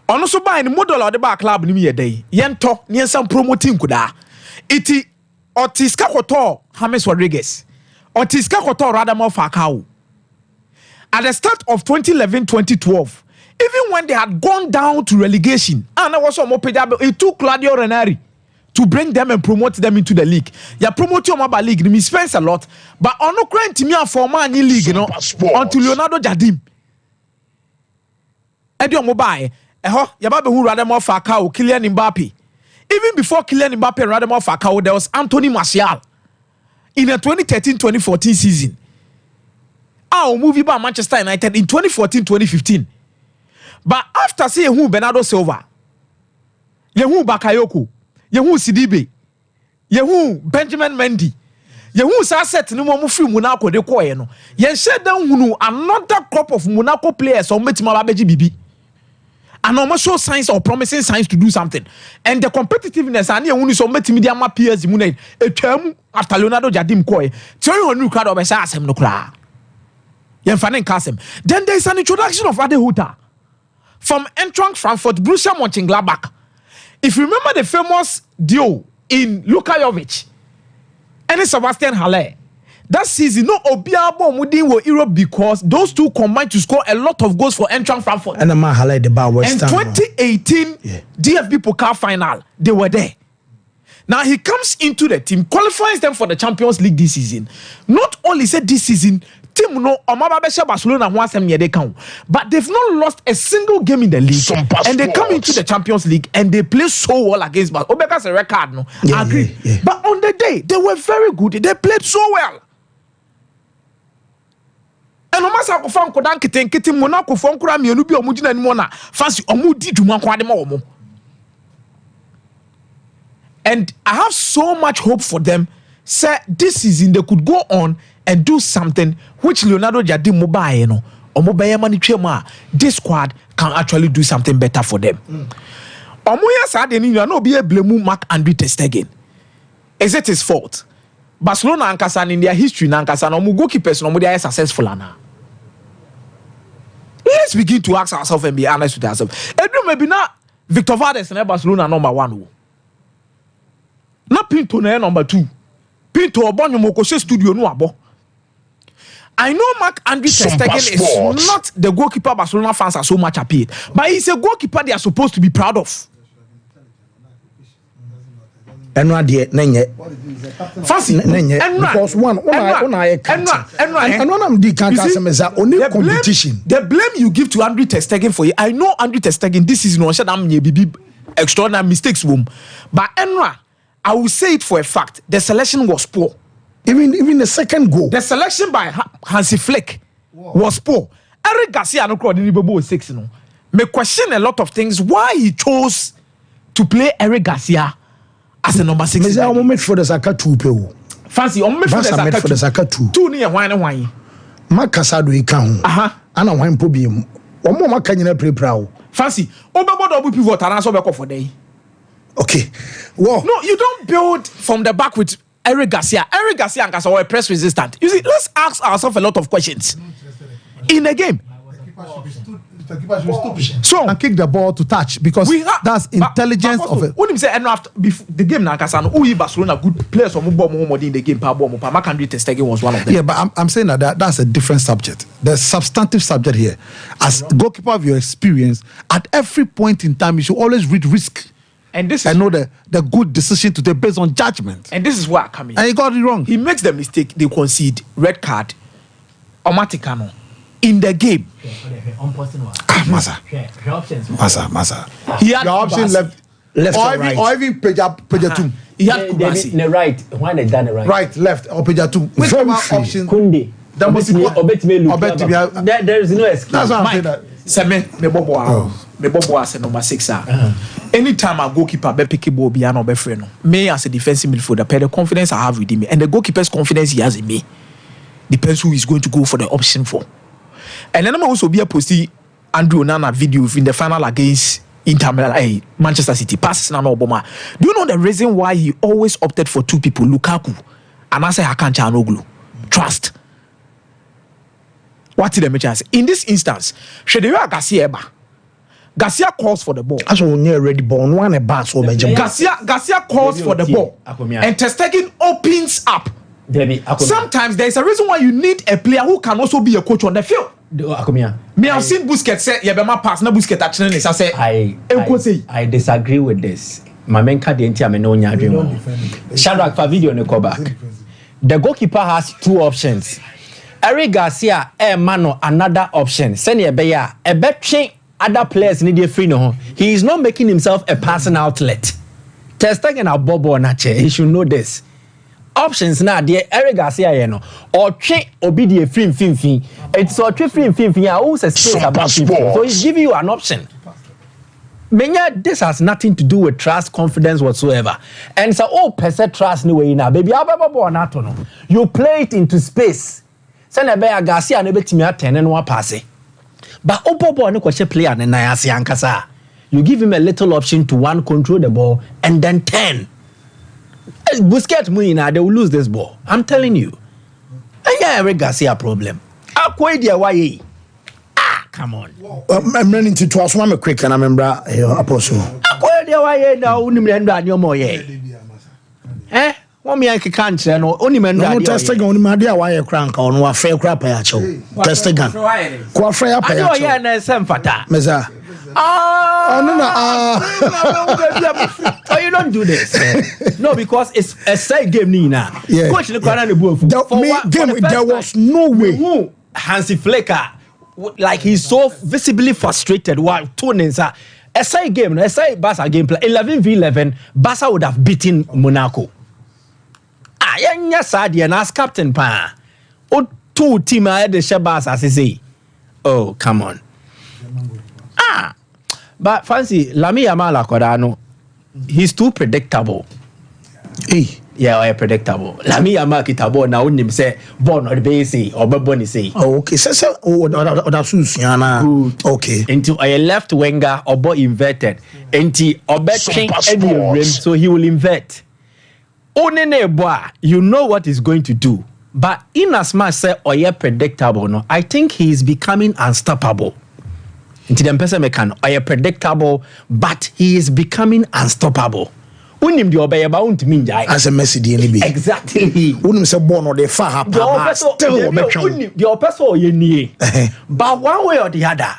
Also by the model of the bar club ni me a day. Yento ni some promoting kuda. Iti Otiska Koto James Rodriguez. Otiska Koto Radamel Falcao. At the start of 2011-2012, even when they had gone down to relegation, and I was on Mopeda, it took Claudio Ranieri to bring them and promote them into the league. You promote your mobile league, me spends a lot, but on no crime to me for man in league, you know, until Leonardo Jardim. Edio mobile, Yababe who Radamel Falcao, Kylian Mbappe. Even before Kylian Mbappe and Radamel Falcao, there was Anthony Martial in the 2013-2014 season. Our movie by Manchester United in 2014-2015. But after seeing who Bernardo Silva, Yehu Bakayoko, Yehu Sidibe, Yehu Benjamin Mendy, who set no more free Monaco de Koyeno. Yen shed down another crop of Monaco players or Metima Bibi. And almost show signs or promising signs to do something. And the competitiveness and you so media my peers munate a term after Leonardo Jadim Koy. Tell you a new crowd of Assassin no cra. Yen Fanen Kasim. Then there is an introduction of Adehuta from Eintracht Frankfurt, Borussia Mönchengladbach. If you remember the famous duo in Lukajovic and Sebastian Haller, that season, no Obiabo Mudin were Europe because those two combined to score a lot of goals for Eintracht Frankfurt. And Haller the bar West Ham. And 2018 DFB Pokal final, they were there. Now he comes into the team, qualifies them for the Champions League this season. Not only said this season, team no Omababesha Barcelona once they count, but they've not lost a single game in the league. Sompa and they come into the Champions League and they play so well against Barcelona. Obeka's a record, no? I agree. Yeah. But on the day, they were very good. They played so well. And no matter how far Kodan Kitten Monaco from Kurami and Nubi Omujina and Mona, fancy Omudi to Manquademo. And I have so much hope for them. Say this season they could go on and do something which Leonardo Jardim Mobile, or Mobile Money Chema, this squad can actually do something better for them. Omoya said, you know, be a blame Marc-Andre ter Stegen. Is it his fault? Barcelona and Kasan in their history, Nankasan, or goalkeepers, no, they are successful now. Let's begin to ask ourselves and be honest with ourselves. Maybe not Victor Valdes and Barcelona number 1. Not Pinto number 2. Pinto Obonyo Mokose studio no abo. I know Marc-Andre ter Stegen is not the goalkeeper Barcelona fans are so much appealed, but he's a goalkeeper they are supposed to be proud of. And what the Fancy because one I'm the cancer only competition. The blame you give to Andre ter Stegen for it. I know Andre ter Stegen this is no shut am be extraordinary mistakes but Enra, I will say it for a fact, the selection was poor. Even the second goal. The selection by Hansi Flick was poor. Eric Garcia no crowd in the 6 no. Me question a lot of things why he chose to play Eric Garcia as a number 6. Me say I'm made for the Saka 2 pe. Fancy I'm made for the Saka 2. 2 near wine. Makasado e kan ho. Ana wan po biem. Omo maka nyina prepra. Fancy obebo double pivot and so be for day. Okay. Well, no, you don't build from the back with Eric Garcia. Eric Garcia and Garcia were press resistant. You see, let's ask ourselves a lot of questions in the game. So and kick the ball to touch because that's intelligence of it. When him say after the game now, Barcelona good players from in the game. Marc-Andre ter Stegen was one of them. Yeah, but I'm saying that's a different subject. The substantive subject here, as goalkeeper of your experience, at every point in time, you should always read risk. And this is know the good decision to take based on judgment. And this is where I come in. And he got it wrong. He makes the mistake, they concede red card, Omaticano, in the game. Masa. He had your option left or right. Or even Pejatum. He had Kubasi. The right. Why they done the right? Right, left, or Pejatum. Whichever option. Kunde. That must be there is no excuse. That's why I'm saying that. Semen, me bobo as number 6. Anytime a goalkeeper be pick ball beyond be friend. Me as a defensive midfielder, the confidence I have with him, and the goalkeeper's confidence he has in me depends who is going to go for the option for. And then I'm also be a posting Andrew Onana video in the final against Manchester City. Passes na Obama. Do you know the reason why he always opted for 2 people, Lukaku and I say Hakan Çalhanoğlu? Trust. What did the match say? In this instance, Shedewa Garcia calls for the ball. As we near ready ball, one a pass over Garcia calls for the ball. And ter Stegen opens up. Sometimes there is a reason why you need a player who can also be a coach on the field. Me have seen Busquets say, "Yabema pass na Busquets actually." I say, I disagree with this. My main card the entire no nya dream. Shadrack for video no call back. The goalkeeper has 2 options. Eric Garcia, Mano, another option. Send a beya, a betting other players need a free no. He is not making himself a passing outlet. ter Stegen a bobo nache. He should know this. Options now, dear Eric Garcia, you know, or check obi the free. It's or free. I also space about people. So he's giving you an option. Menya, this has nothing to do with trust, confidence whatsoever. And so, percent trust no way now, baby. You play it into space. Send a bear Garcia and a bit me at 10 and 1 pass. But Opobo no question player and Nayasi Ankasa. You give him a little option to 1 control the ball and then 10. Busquets Muina, they will lose this ball. I'm telling you. And yeah, Eric Garcia problem. Why? Come on. I'm running to twice one quick and I remember Apostle. Why now? Eh? One me I can't say no. Only man. No testing on my dear wire crank on what fair crap. Testing gun. Quite fair. I know, yeah, and some fata. Meza. Oh, you don't do this. No, because it's a side game, Nina. Yeah. Coach the corner the ball. There was no way. Hansi Flecker, like he's so visibly frustrated while tuning. A side game, a side Barca gameplay. 11v11, Barca would have beaten Monaco. Yes, I did as captain. Pa. Oh, 2 team I had the Shabas as I say. Oh, come on. But fancy Lami Yamal Akodano, he's too predictable. Yeah, predictable. Lami Yamal Kitabo now him say born or base or boni say. Oh, okay. So that's okay. Into a left winger or boy inverted. Into or betting any rim, so he will invert. You know what he's going to do. But in as much say or predictable, no, I think he's becoming unstoppable. Into the person can or predictable, but he is becoming unstoppable. Unim the obey about minjai as a message DNB. Exactly. Unim se born or the far still your person you need. But one way or the other,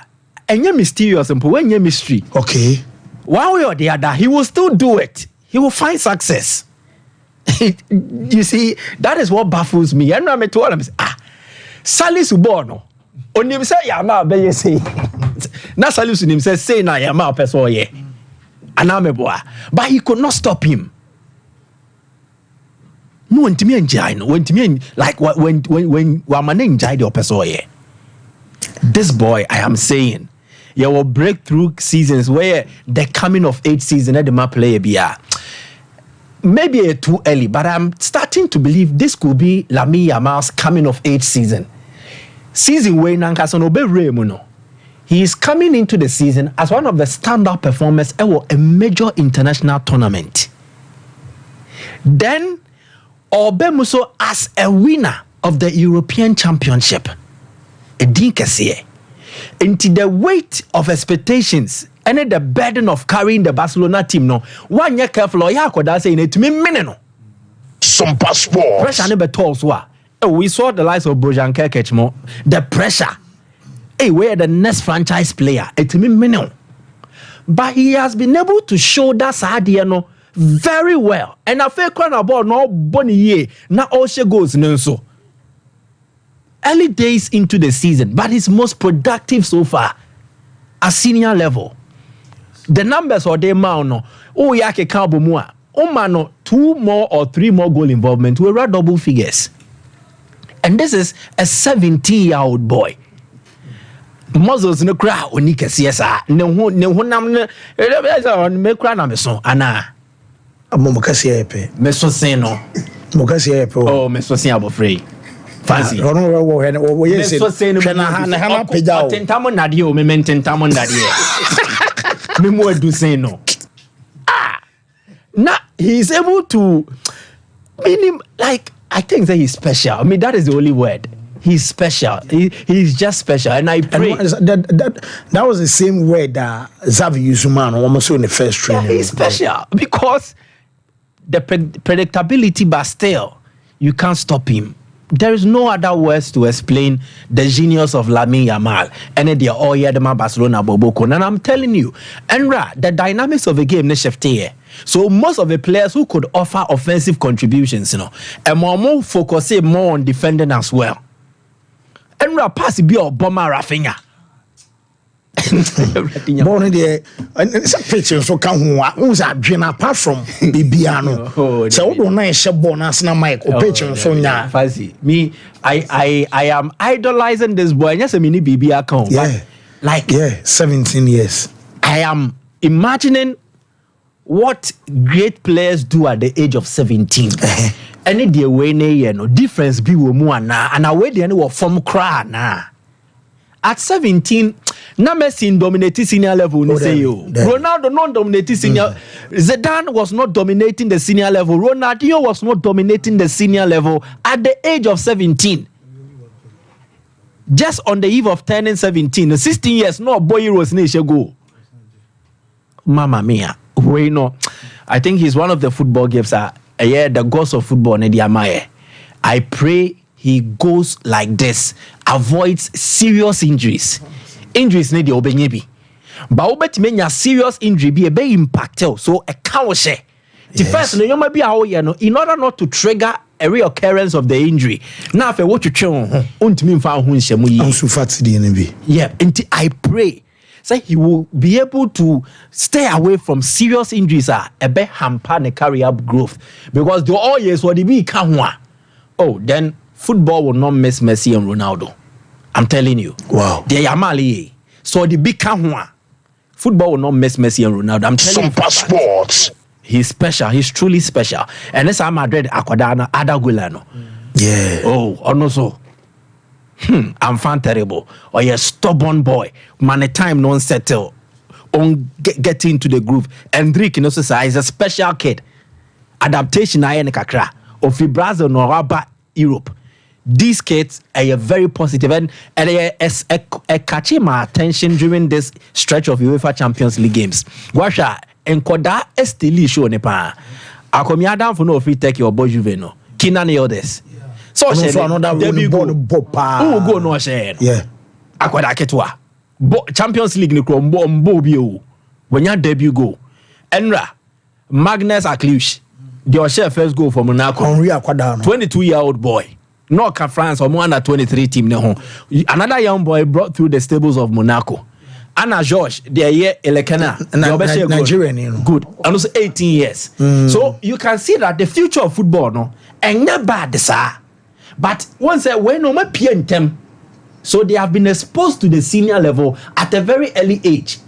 and you're mysterious and when you're mystery. Okay. One way or the other, he will still do it. He will find success. You see, that is what baffles me. And I'm told him, Salis Ubono. On him say Yama be say. Na Salis him say na Yama person ye. Anameboa. But he could not stop him. No one to me enjoy. No one to me like when Wamane enjoy the person ye. This boy, I am saying, you will break through seasons where the coming of age season at the map play BR. Maybe too early, but I'm starting to believe this could be Lami Yamal's coming of age season. Season where Nankason Obe Remuno. He is coming into the season as one of the standout performers at a major international tournament. Then, Obe Muso as a winner of the European Championship. Into the weight of expectations and the burden of carrying the Barcelona team, no one year careful or Yakoda saying it to me mineno. Sompa Sports. Pressure never told us. We saw the likes of Bojan Kekechmo. The pressure. Hey, we're the next franchise player. It to me mineno. But he has been able to show that Sadiano very well. And I feel quite about no bonny ye. Now all she goes so. Early days into the season, but he's most productive so far at senior level. The numbers or the amount, oh, yake kabo mua. Omano 2 more or 3 more goal involvement. We're at double figures. And this is a 17-year-old boy. Muzzles no cry, onika CSA. No, me cry na meso. Ana. Momokasi epe. Meso seno. Mokasi epe. Oh, meso sen abofrey. Fancy. Yes, tentamo nadio, me mententamo nadio. Me mo do say no. Now he's able to mean like I think that he's special. I mean that is the only word. He's special. He's just special, and I pray that was the same word that Xavi Yusuman almost in the first training. Yeah, he's special because the predictability, but still you can't stop him. There is no other words to explain the genius of Lamine Yamal and the Oyedema Barcelona Boboko. And I'm telling you, Enra, the dynamics of the game ne shift here. So most of the players who could offer offensive contributions, and more focus more on defending as well. Enra pass be a bomber Rafinha. Born there, and it's a picture so come who's a dream apart from Bibiano. So don't nice bonus na Mike or picture so now. Fancy me, I am idolizing this boy. Yes, a mini BB account. Yeah, like 17 years. I am imagining what great players do at the age of 17. Any day way no difference be wo mu ana and away the any wo form cry na. At 17, na Messi dominating senior level. Ronaldo not dominating senior. Zidane was not dominating the senior level. Ronaldinho was not dominating the senior level at the age of 17. Just on the eve of turning 17, 16 years, no boy heroes nation go. Mamma mia, we know. I think he's one of the football gifts. The gods of football. I pray he goes like this, avoids serious injuries. Injuries need the obenyebi. But obetime serious injury be a be impacted. So a cow share. The first no you might be in order not to trigger a reoccurrence of the injury. Now if what you untimi mfa ho nhyemu yi. Ansu fatidi NB. Yeah, and I pray say he will be able to stay away from serious injuries a be hamper ne career growth because the all years what the be can oh then football will not miss Messi and Ronaldo. I'm telling you. Wow. They are Mali. So the big Kahua. Football will not miss Messi and Ronaldo. I'm telling you. Sompa Sports. He's special. He's truly special. And this Madrid Aquadana Adagulano. Yeah. Oh, also. I'm fan terrible. Or you're a stubborn boy. Man, a time non settle. On get into the groove. And Drake also say he's a special kid. Adaptation I in kakra. Of Brazil no Raba Europe. These kids are very positive and catching my attention during this stretch of UEFA Champions League games. Washa enkoda estili show nepa. Akomia down for no free take your boy Juveno. Kina ne others. So another debut go Bopa. Who go no share. Yeah. Akoda ketwa. Champions League ni kro mbo bio. When your debut go. Enra Magnus Akliush. The Osher first goal for Monaco. 22-year-old boy. No France or under 23 team. Another young boy brought through the stables of Monaco. Anna George, the year Elekena, Nigerian. Good. And also 18 years. So you can see that the future of football, no, and not bad, sir. But once when no more them, so they have been exposed to the senior level at a very early age.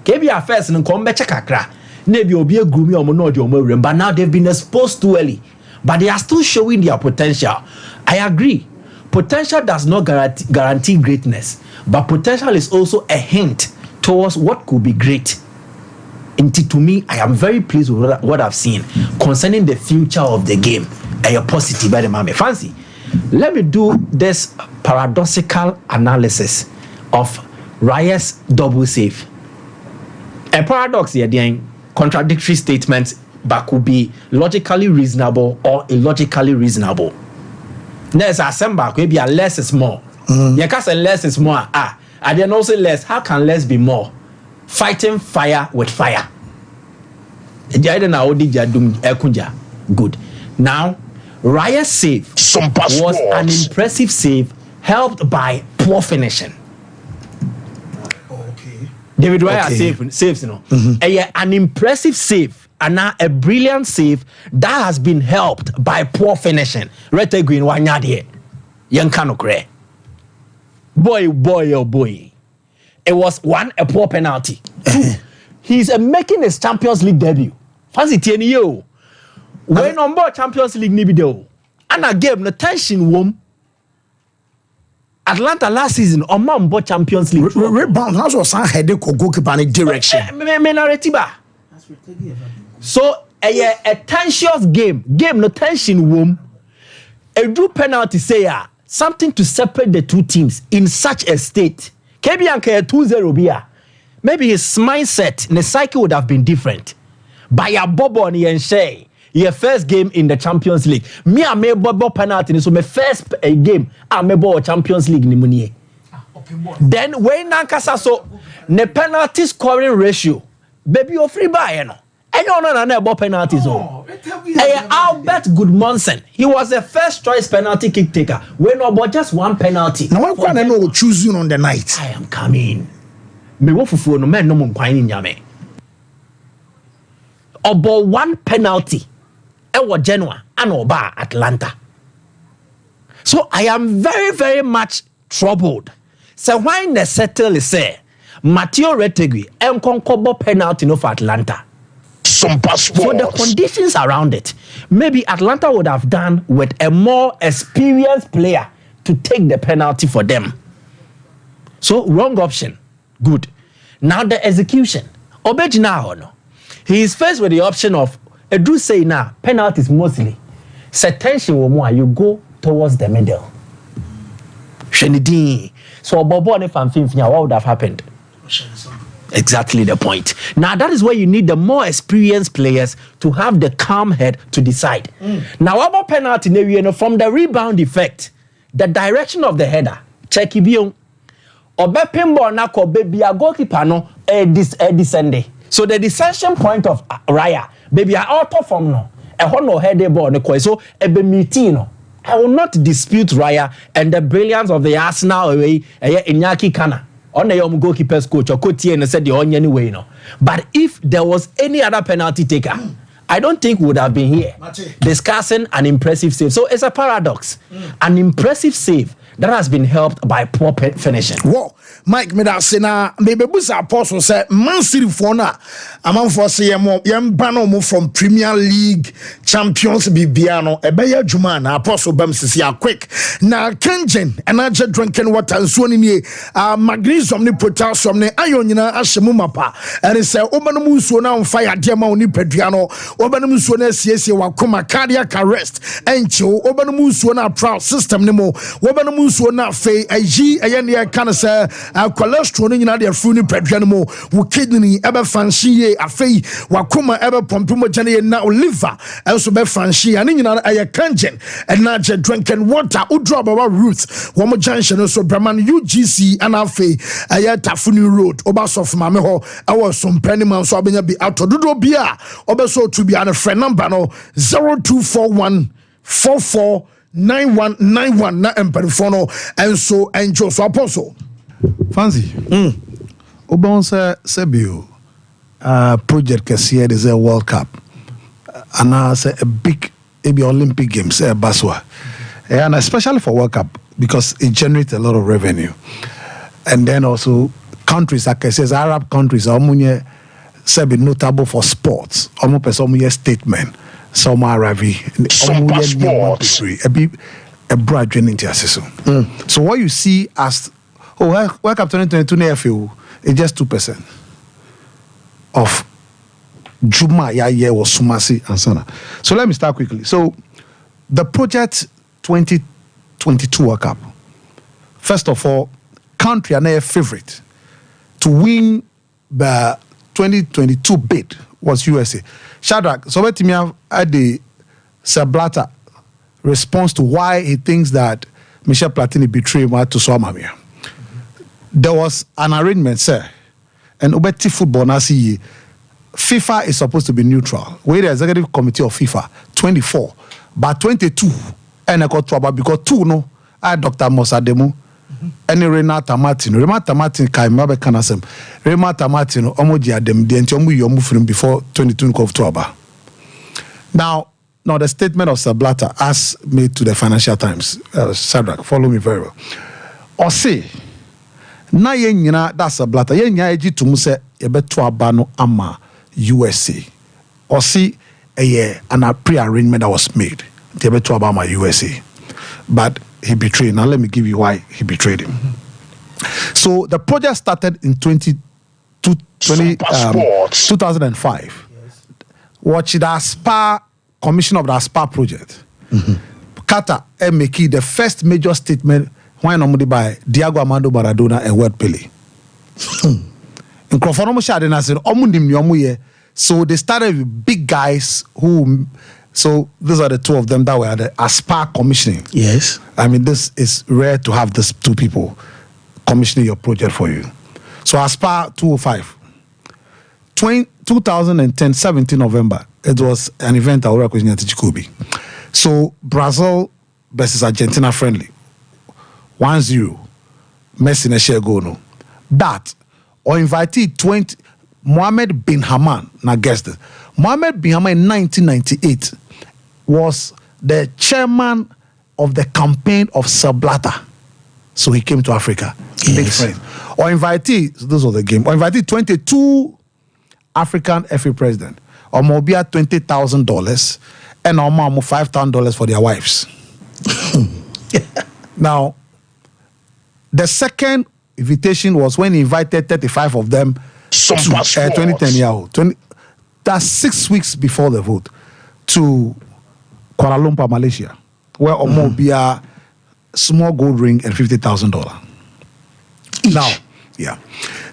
KBR first and come back kakra. Maybe obi groomy or monodi but now they've been exposed too early. But they are still showing their potential. I agree. Potential does not guarantee greatness, but potential is also a hint towards what could be great. And to me, I am very pleased with what I've seen concerning the future of the game. A positive by the mame. Fancy. Let me do this paradoxical analysis of Raya's double save. A paradox here, then contradictory statements, but could be logically reasonable or illogically reasonable. There's a samba could be a less is more. You can say less is more. And then also less. How can less be more? Fighting fire with fire. Good. Now, Raya's save was an impressive save, helped by poor finishing. David Raya saves, you know. An impressive save and now a brilliant save that has been helped by poor finishing. Rete Green Wanyadi. Yankano Kre. Boy. It was one, a poor penalty. Two, he's making his Champions League debut. Fancy TNU. When on board Champions League Nibido. And I gave the tension womb. Atlanta last season on Mambo Champions League. Rebound has was a headache or goalkeeping direction. So a tensious game no tension womb. A do penalty say something to separate the two teams in such a state. Kebianka 2-0 bia. Maybe his mindset and the cycle would have been different. By a bobo and Yenshay. Your first game in the Champions League. Me I made bobo penalty so my first game I made bobo Champions League ni munye. Then when Nankasa so the penalty scoring ratio baby you free buy no. And you know na bobo penalty so. Albert Goodmanson. He was the first choice penalty kick taker. When about just one penalty. Now why can't I know choose you on the night? I am coming. Me wo fufu no men no mo kwan ni nyame. About one penalty. Ewa Genoa and Oba Atlanta. So I am very, very much troubled. So why the settle is say Matteo Retegui enkonkobo penalty no for Atlanta. Sompa Sports. So the conditions around it, maybe Atlanta would have done with a more experienced player to take the penalty for them. So wrong option. Good. Now the execution. Obejina no. He is faced with the option of Edu say now penalties mostly. Set tension you go towards the middle. Shenidin. So Bobo and Fanfinfia, what would have happened? Exactly the point. Now that is where you need the more experienced players to have the calm head to decide. Now what about penalty? From the rebound effect, the direction of the header, check it. Obe pinball na ko baby a goalkeeper no descending. So the descension point of Raya, baby a auto form no. No header ball no ko. So ebe mitino. I will not dispute Raya and the brilliance of the Arsenal away Iñaki Kana. On the young goalkeeper's coach or coach and said the onion way no. But if there was any other penalty taker, I don't think we would have been here discussing an impressive save. So it's a paradox. An impressive save that has been helped by poor finishing. Whoa, Mike Medasina, maybe Busa Apostle said, Man City Fona, among for yam bano from Premier League champions Bibiano, Ebeya Jumana, Apostle Bamsisia quick. Now Kenjen, and I just drinking water and swani magnesium ni potassium ni ayonina ashemumapa. And it's a Obanamusona on fire, Diamond ni Pedriano, Obanamusona CSA Wakuma cardiac arrest, Encho, Obanamusona proud system nemo, Obanamus. So na fe ayi ayane kan say cholesterol ni nyina de afru ni padwan mo wo kidney ebe fanshi ye afei wakoma ebe pompe mo jane na liver enso be fanshi ani nyina aye kangen and na je drinking water udro about roots wo mo junction so Braman UGC and afei aye Tafuni road obasof mame ho ewo Sompa ni man so abenya bi atododo bia obeso to be an friend number no 0241 44 9191 na emperifono and so enjoy so apostle fancy obon sebio project kesiye is a World Cup and a big maybe Olympic Games baswa and especially for World Cup because it generates a lot of revenue and then also countries like I says Arab countries are sebi notable for sports almost person statement. Somma Ravi, Sompa Sports, a broad journey into So what you see as World Cup 2022 NFU is just 2% of Juma year was Sumasi and Sana. So let me start quickly. So the project 2022 World Cup, first of all, country and their favorite to win the 2022 bid was USA. Shadrach, so let me have the Sir Blatter response to why he thinks that Michel Platini betrayed him to Swamamia. There was an arrangement, sir, and Obeti football nasi FIFA is supposed to be neutral. Where the executive committee of FIFA 24, but 22 and I got trouble because 2 no I Dr. Mosademo. Any Renata Martin Kaimabe Kanasem. Renata Martin Omoji Adem the Antiomu Yomu before 22 October. Now the statement of Sir Blatter as made to the Financial Times, Shadrach, follow me very well. Or say na yenyina that's Sir Blatter yenya eji tumu se yebeto abano ama USA. Or see an pre-arrangement that was made. Yebeto abama USA. But he betrayed. Now let me give you why he betrayed him. So the project started in 2005. Yes. Watch the ASPA commission of the ASPA project. Qatar make the first major statement when normally by Diego Armando Maradona and World Pele. So they started with big guys who. So these are the 2 of them that were the ASPA commissioning. Yes. I mean, this is rare to have these 2 people commissioning your project for you. So ASPA 205. 2010, 17 November, it was an event at Chikobi. So Brazil versus Argentina friendly. 1-0. Messi na share goal no. That or invited Mohammed bin Haman, now guess this. Mohammed bin Haman in 1998 was the chairman of the campaign of Sir Blatter. So he came to Africa. Big friend. Or invitee, those are the game. Or invitee 22 African FA president. Or maybe at $20,000 and or more $5,000 for their wives. Now, the second invitation was when he invited 35 of them to 2010. That's 6 weeks before the vote to Kuala Lumpur, Malaysia, where Omo be a small gold ring and $50,000. Now, yeah.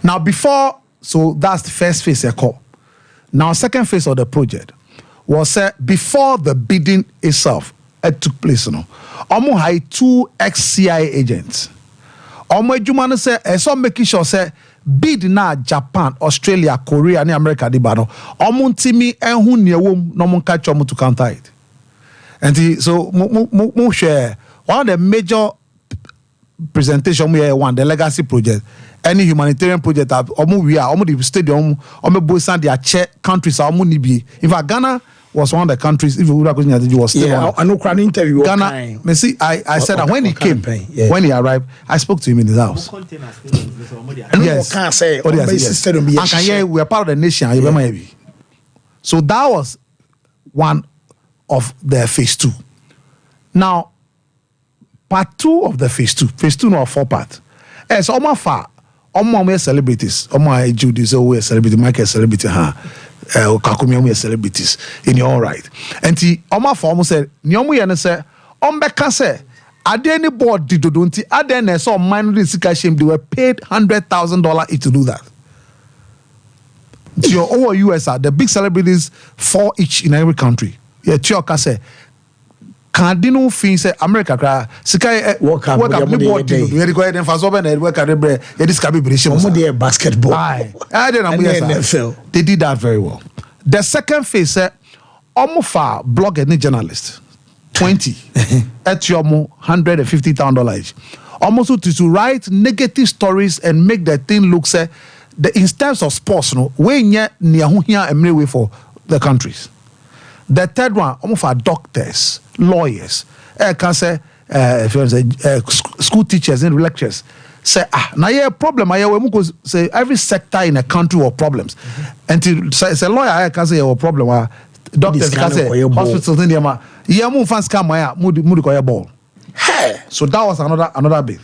Now, before, so that's the first phase I call. Now, second phase of the project was before the bidding itself took place. Omo had 2 ex-CIA agents. Omo Ejumano say, so making sure say bid na Japan, Australia, Korea, and America di bano. Omo timi enhu niewom no mon catch omo to counter it. And so mo share one of the major presentation we one the legacy project. Any humanitarian project omo we are omo the stadium omo boysan their chair countries omo ni bi. In fact, Ghana was one of the countries. If you would have was still one. I know crowd interview. Ghana. Me see, I said that when he came, when he arrived, I spoke to him in his house. Yes. Can't say. Yes. And we are part of the nation. Yeah. So that was one of the phase 2. Now, part 2 of the phase 2. Phase 2 no 4 parts. Yes, Oma celebrities. Oma Judy is always celebrity. Michael celebrity. Kakumi celebrities in your own right. And the Oma form said, Nyomu Yana said, Ombeka said, at any board did don't at then I saw minor sika shame they were paid $100,000 each to do that. Your over USR, the big celebrities 4 each in every country. Yeah, Chioka said, Cardino fin say America cry sika work up the board do we go ahead and fast over and work at the this can be basketball. They did that very well. The second phase Omofa blog any journalist 20 at your $150,000 each. Almost to write negative stories and make the thing look say the instance of sports no way near and way for the countries. The third one, almost for doctors, lawyers, can say, school teachers and lecturers. Say, now you have a problem. I will say every sector in a country will problems. And to say lawyer, I can say a problem. Doctors can say hospitals in the yeah, move fans come moody ball. Hey, so that was another bit.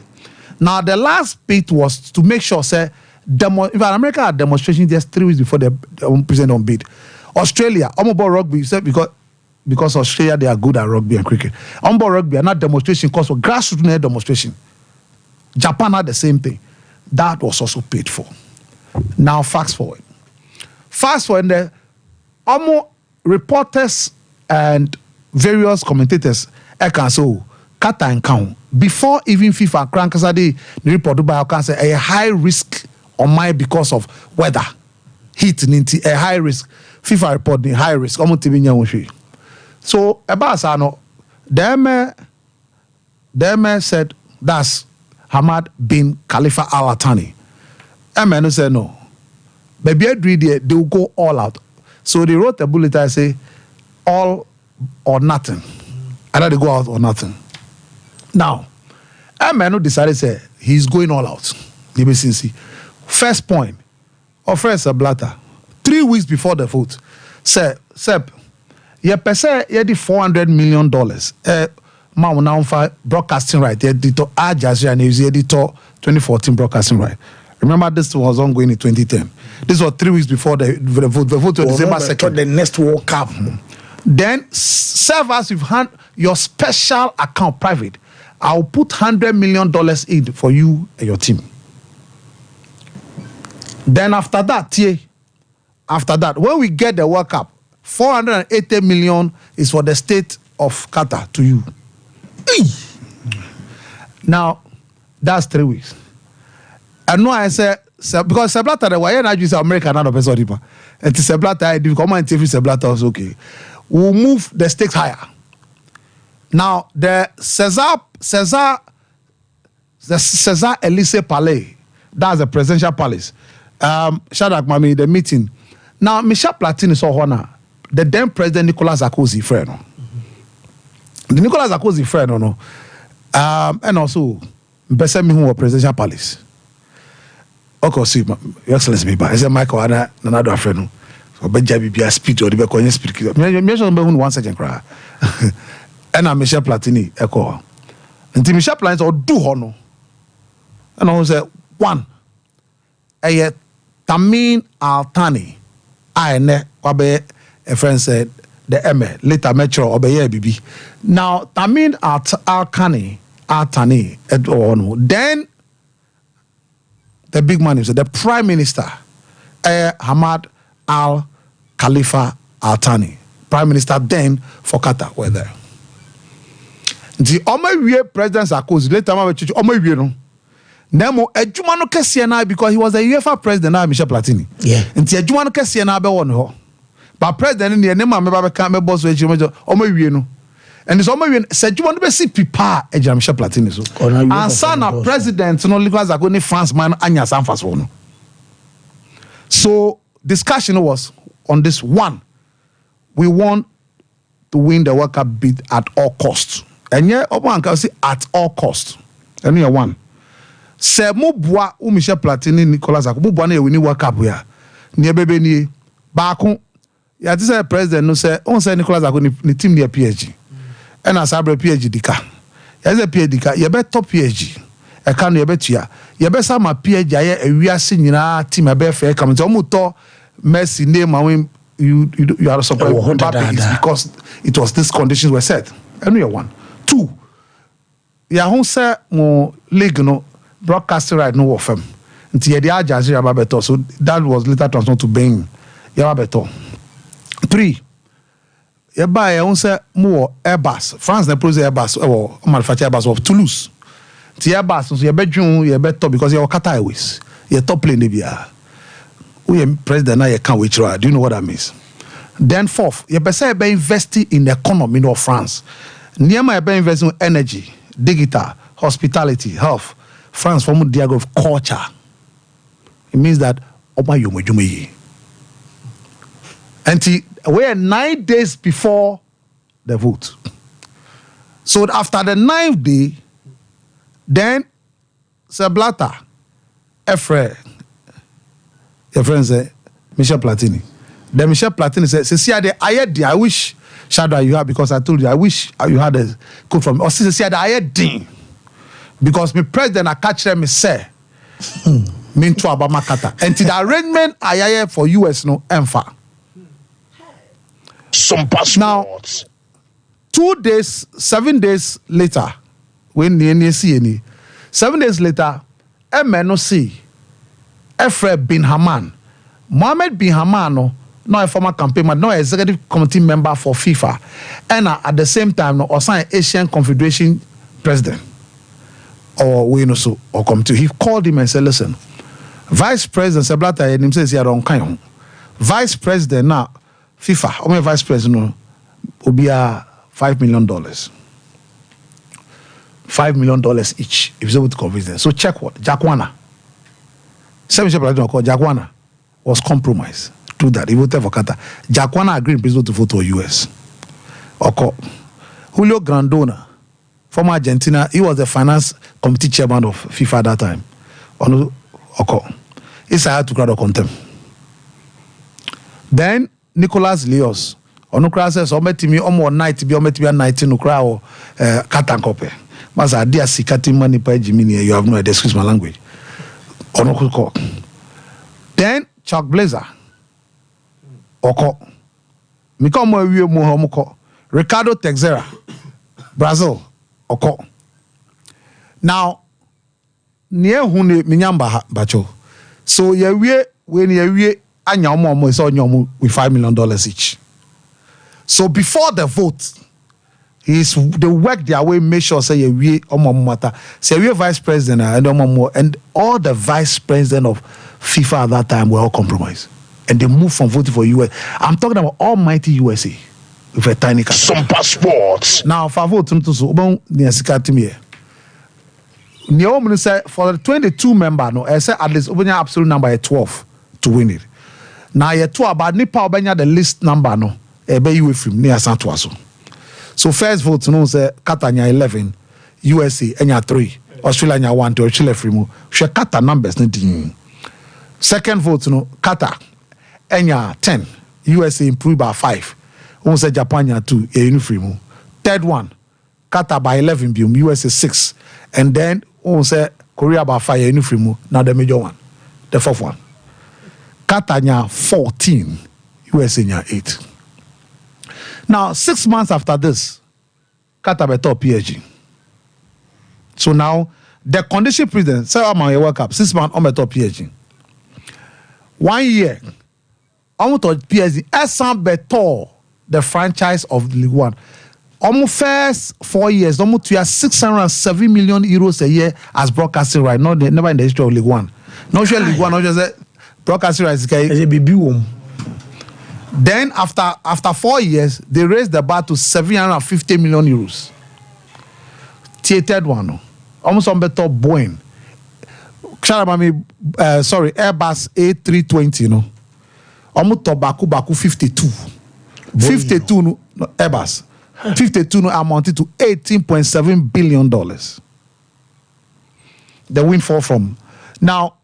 Now the last bit was to make sure say if America had demonstration just 3 weeks before the president on bid. Australia, about rugby, because Australia they are good at rugby and cricket. About rugby, not demonstration, because of grassroots demonstration. Japan had the same thing. That was also paid for. Now, fast forward. The reporters and various commentators, so cut and count. Before even FIFA, Krankasadi, the report by say a high risk on my because of weather, heat, a high risk. FIFA report the high risk. So about Sano, them said that's Hamad bin Khalifa Al Thani. MN said no. Baby they will go all out. So they wrote a bulletin I say all or nothing. Either they go out or nothing. Now, MN decided say he's going all out. First point, offers a blatter. 3 weeks before the vote. Seb, you pay the $400 million. Now for broadcasting right. You did to Al Jazeera and you did to 2014 broadcasting right. Remember, this was ongoing in 2010. This was 3 weeks before the vote. The vote was December 2nd. The next World Cup. Then serve us with your special account private. I'll put $100 million in for you and your team. Then after that, when we get the World Cup, $480 million is for the state of Qatar to you. Now, that's 3 weeks. And no, I say because Seblata the way I use American not a person. And to Seblata, I do come and TV Seblata was okay. We'll move the stakes higher. Now the Cesar Elysee Palais, that's the presidential palace. Shadrach Mami, the meeting. Now Michel Platini saw honor the then president Nicolas Sarkozy friend. The Nicolas Sarkozy friend, and also Besemi who was presidential palace. Okay, see, Your Excellency, me ba. I say Michael ana na do afre no. So be jabi bia speed or the be konye speed. Me so be hu 1 second kra. And I'm Michel Platini eko. Nti Michel Platini o do ho no. And I say 1 eye Tamin Altani I ne wabe a friend said the eme later metro obeye bibi. Now Tamin Altani then the big man is the Prime Minister Hamad Al Khalifa Altani, Prime Minister then for Qatar were there. The Omewie President Sarkozy later Omewie no. Nemo Ejuma no kese na because he was a UEFA president na Michel Platini. Yeah. Nti Ejuma no kese na be won ho. But president ni ne ma me ba be kan me boss we Ejuma Omewie no. And it's Omewie se Ejuma no be si pipa Ejuma Michel Platini so. And sana president no Nicolas Sarkozy ni France man anya sanfa so no. So discussion was on this one. We want to win the World Cup bid at all costs. And yeah, Oban can say at all costs. And here one. Se mo boa o Michel Platini Nicolas Sarkozy mo boa na we ni World Cup ya. Ni ebebe ni baako ya ti say president no say on say Nicolas Sarkozy ni team near PSG. And as abre PSG dika. Ya say PSG dika ye be top PSG. E kan ye be tua. Ye be sama PSG aye ewiase nyina team e be fair come to mo to Messi name and you are surprised because it was these conditions were set. Anyway, 1 2 ya who say mo league no broadcasting right no of them until the Al Jazeera babeto, so that was later transferred to Benin ya babeto. 3 ya buy ya who say more Airbus France na produce Airbus or manufacture Airbus of Toulouse the Airbus so ya bedroom ya beto because ya Qatar Airways ya top plane bia we president na ya can which do you know what that means? Then 4th ya be say be investing in the economy of France niema ya be investing in energy, digital, hospitality, health. France from the of culture. It means that Oba Yomojumeyi. And we're 9 days before the vote. So after the 9th day, then Seblata, Efre, your friend say, Michel Platini. Then Michel Platini said, I wish Shadow you have because I told you I wish you had a quote from me. Or said I had ding. Because my president I catch them say mean to Obama Qatar. And the arrangement I for US no emfa. Some passports. Now 7 days later, when the see any 7 days later, MNOC Efre bin Haman, Mohammed bin Haman no a former campaign man, no executive committee member for FIFA, and at the same time no assigned Asian Confederation president. Or we know so or come to he called him and said, listen, Vice President Seblata and him says he don't kind. Vice President now FIFA, or my Vice President will be $5 million. $5 million each if he's able to convince them. So check what Jakwana. Same Seblata called Jakwana was compromised through that. He voted for Qatar. Jakwana agreed in principle to vote for US. Okay. Julio Grandona, former Argentina, he was the finance committee chairman of FIFA at that time. Okay. He had to crowd of contempt. Then Nicolas Leos, Onukra says, Ometimi, Omo night, be Ometimi 19 Ukra or Katankope. Masa dear Sikati money by Jimmy, you have no idea, excuse my language. Onuko. Then Chuck Blazer. Oko. Mikomo Rio Mohomoko. Ricardo Texera. Brazil. Oko. Now, near Hune Minyamba Bacho. So ye when ye anya omo is on your with $5 million each. So before the vote, they work their way, make sure say ye omo matter. Say we vice president and all the vice president of FIFA at that time were all compromised. And they moved from voting for US. I'm talking about almighty USA with a tiny country. Some passports. Now, for vote to so near Sikatimi. Near say for the 22 member, no, I say at least open absolute number at 12 to win it. Now, you 2 about Nipa Obenya the list number, no, be you with him near Santuaso. So, first vote, no, say Katanya 11, USA, Enya 3, Australia 1, to Chile free. She cut the numbers, Second vote, no, Qatar, Enya 10, USA improved by 5. One say Japan 2, uniform. Third one, Qatar by 11, USA 6, and then one say Korea by 5, uniform. Now the major one, the fourth one. Qatar 14, USA 8. Now 6 months after this, Qatar by top PSG. So now the condition president say I'm on a World Cup 6 months on the top PSG. 1 year, I'm to PSG Esan Beto, the franchise of the League One. Almost first 4 years, almost to 607 million euros a year as broadcasting right. Not never in the history of League One. Not sure League One, not just broadcasting rights. Then after 4 years, they raised the bar to 750 million euros. Third one, almost on better Boeing. Airbus A320, you know. Almost to Baku 52. 52 no, Airbus. 52 no, amounted to $18.7 billion. The windfall from. Now,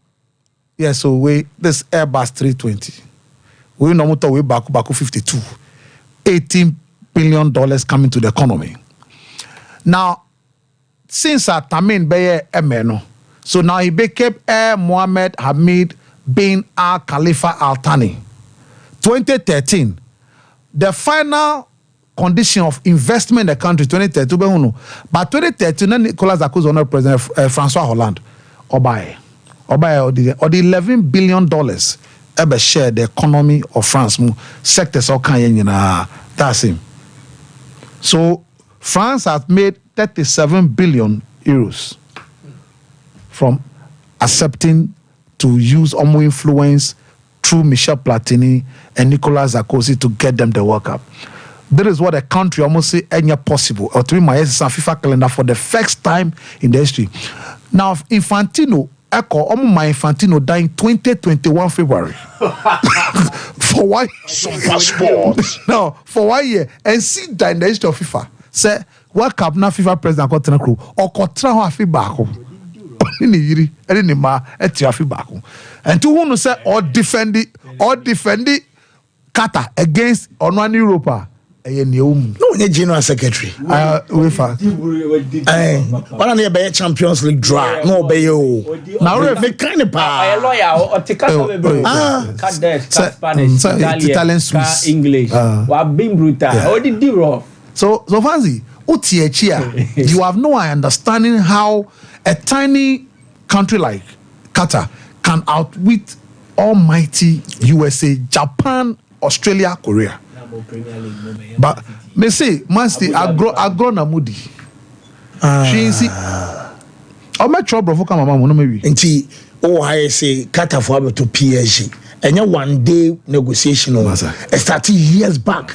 yeah, so this Airbus 320. We know way Baku 52. $18 billion coming to the economy. Now, since Tamin Beye Emeno, so now he became Mohammed Hamid bin Al Khalifa Al Thani. 2013, the final condition of investment in the country, 2013, but 2013, Nicolas Sarkozy was President Francois Hollande, Obaye, or the $11 billion ever share the economy of France, sectors all kind of that's him. So France has made 37 billion euros from accepting to use Omo influence through Michel Platini and Nicolas Sarkozy to get them the World Cup. That is what a country almost say any possible. Or to be my FIFA calendar for the first time in the history. Now, Infantino, my Infantino died in 2021 February. For why? No, for 1 year. And see that in the history of FIFA. Say, World Cup na FIFA president got to crew or kontra ho afi baako. Ni yiri, eni ni ma eti afi baako. And to who say or defend Qatar against Onwani Europa. No, General Secretary. UEFA. One of the Champions League draw. No, be you. Now we make kind of A lawyer or Italian Swiss English. Wa been brutal. How did you So Fancy, you have no understanding how a tiny country like Qatar can outwit almighty USA, Japan, Australia, Korea. But me say, Master agro na mudi. She see. Oh, my trouble for come mama no maybe. Nti I say Qatar for to PSG. And your 1 day negotiation started years back.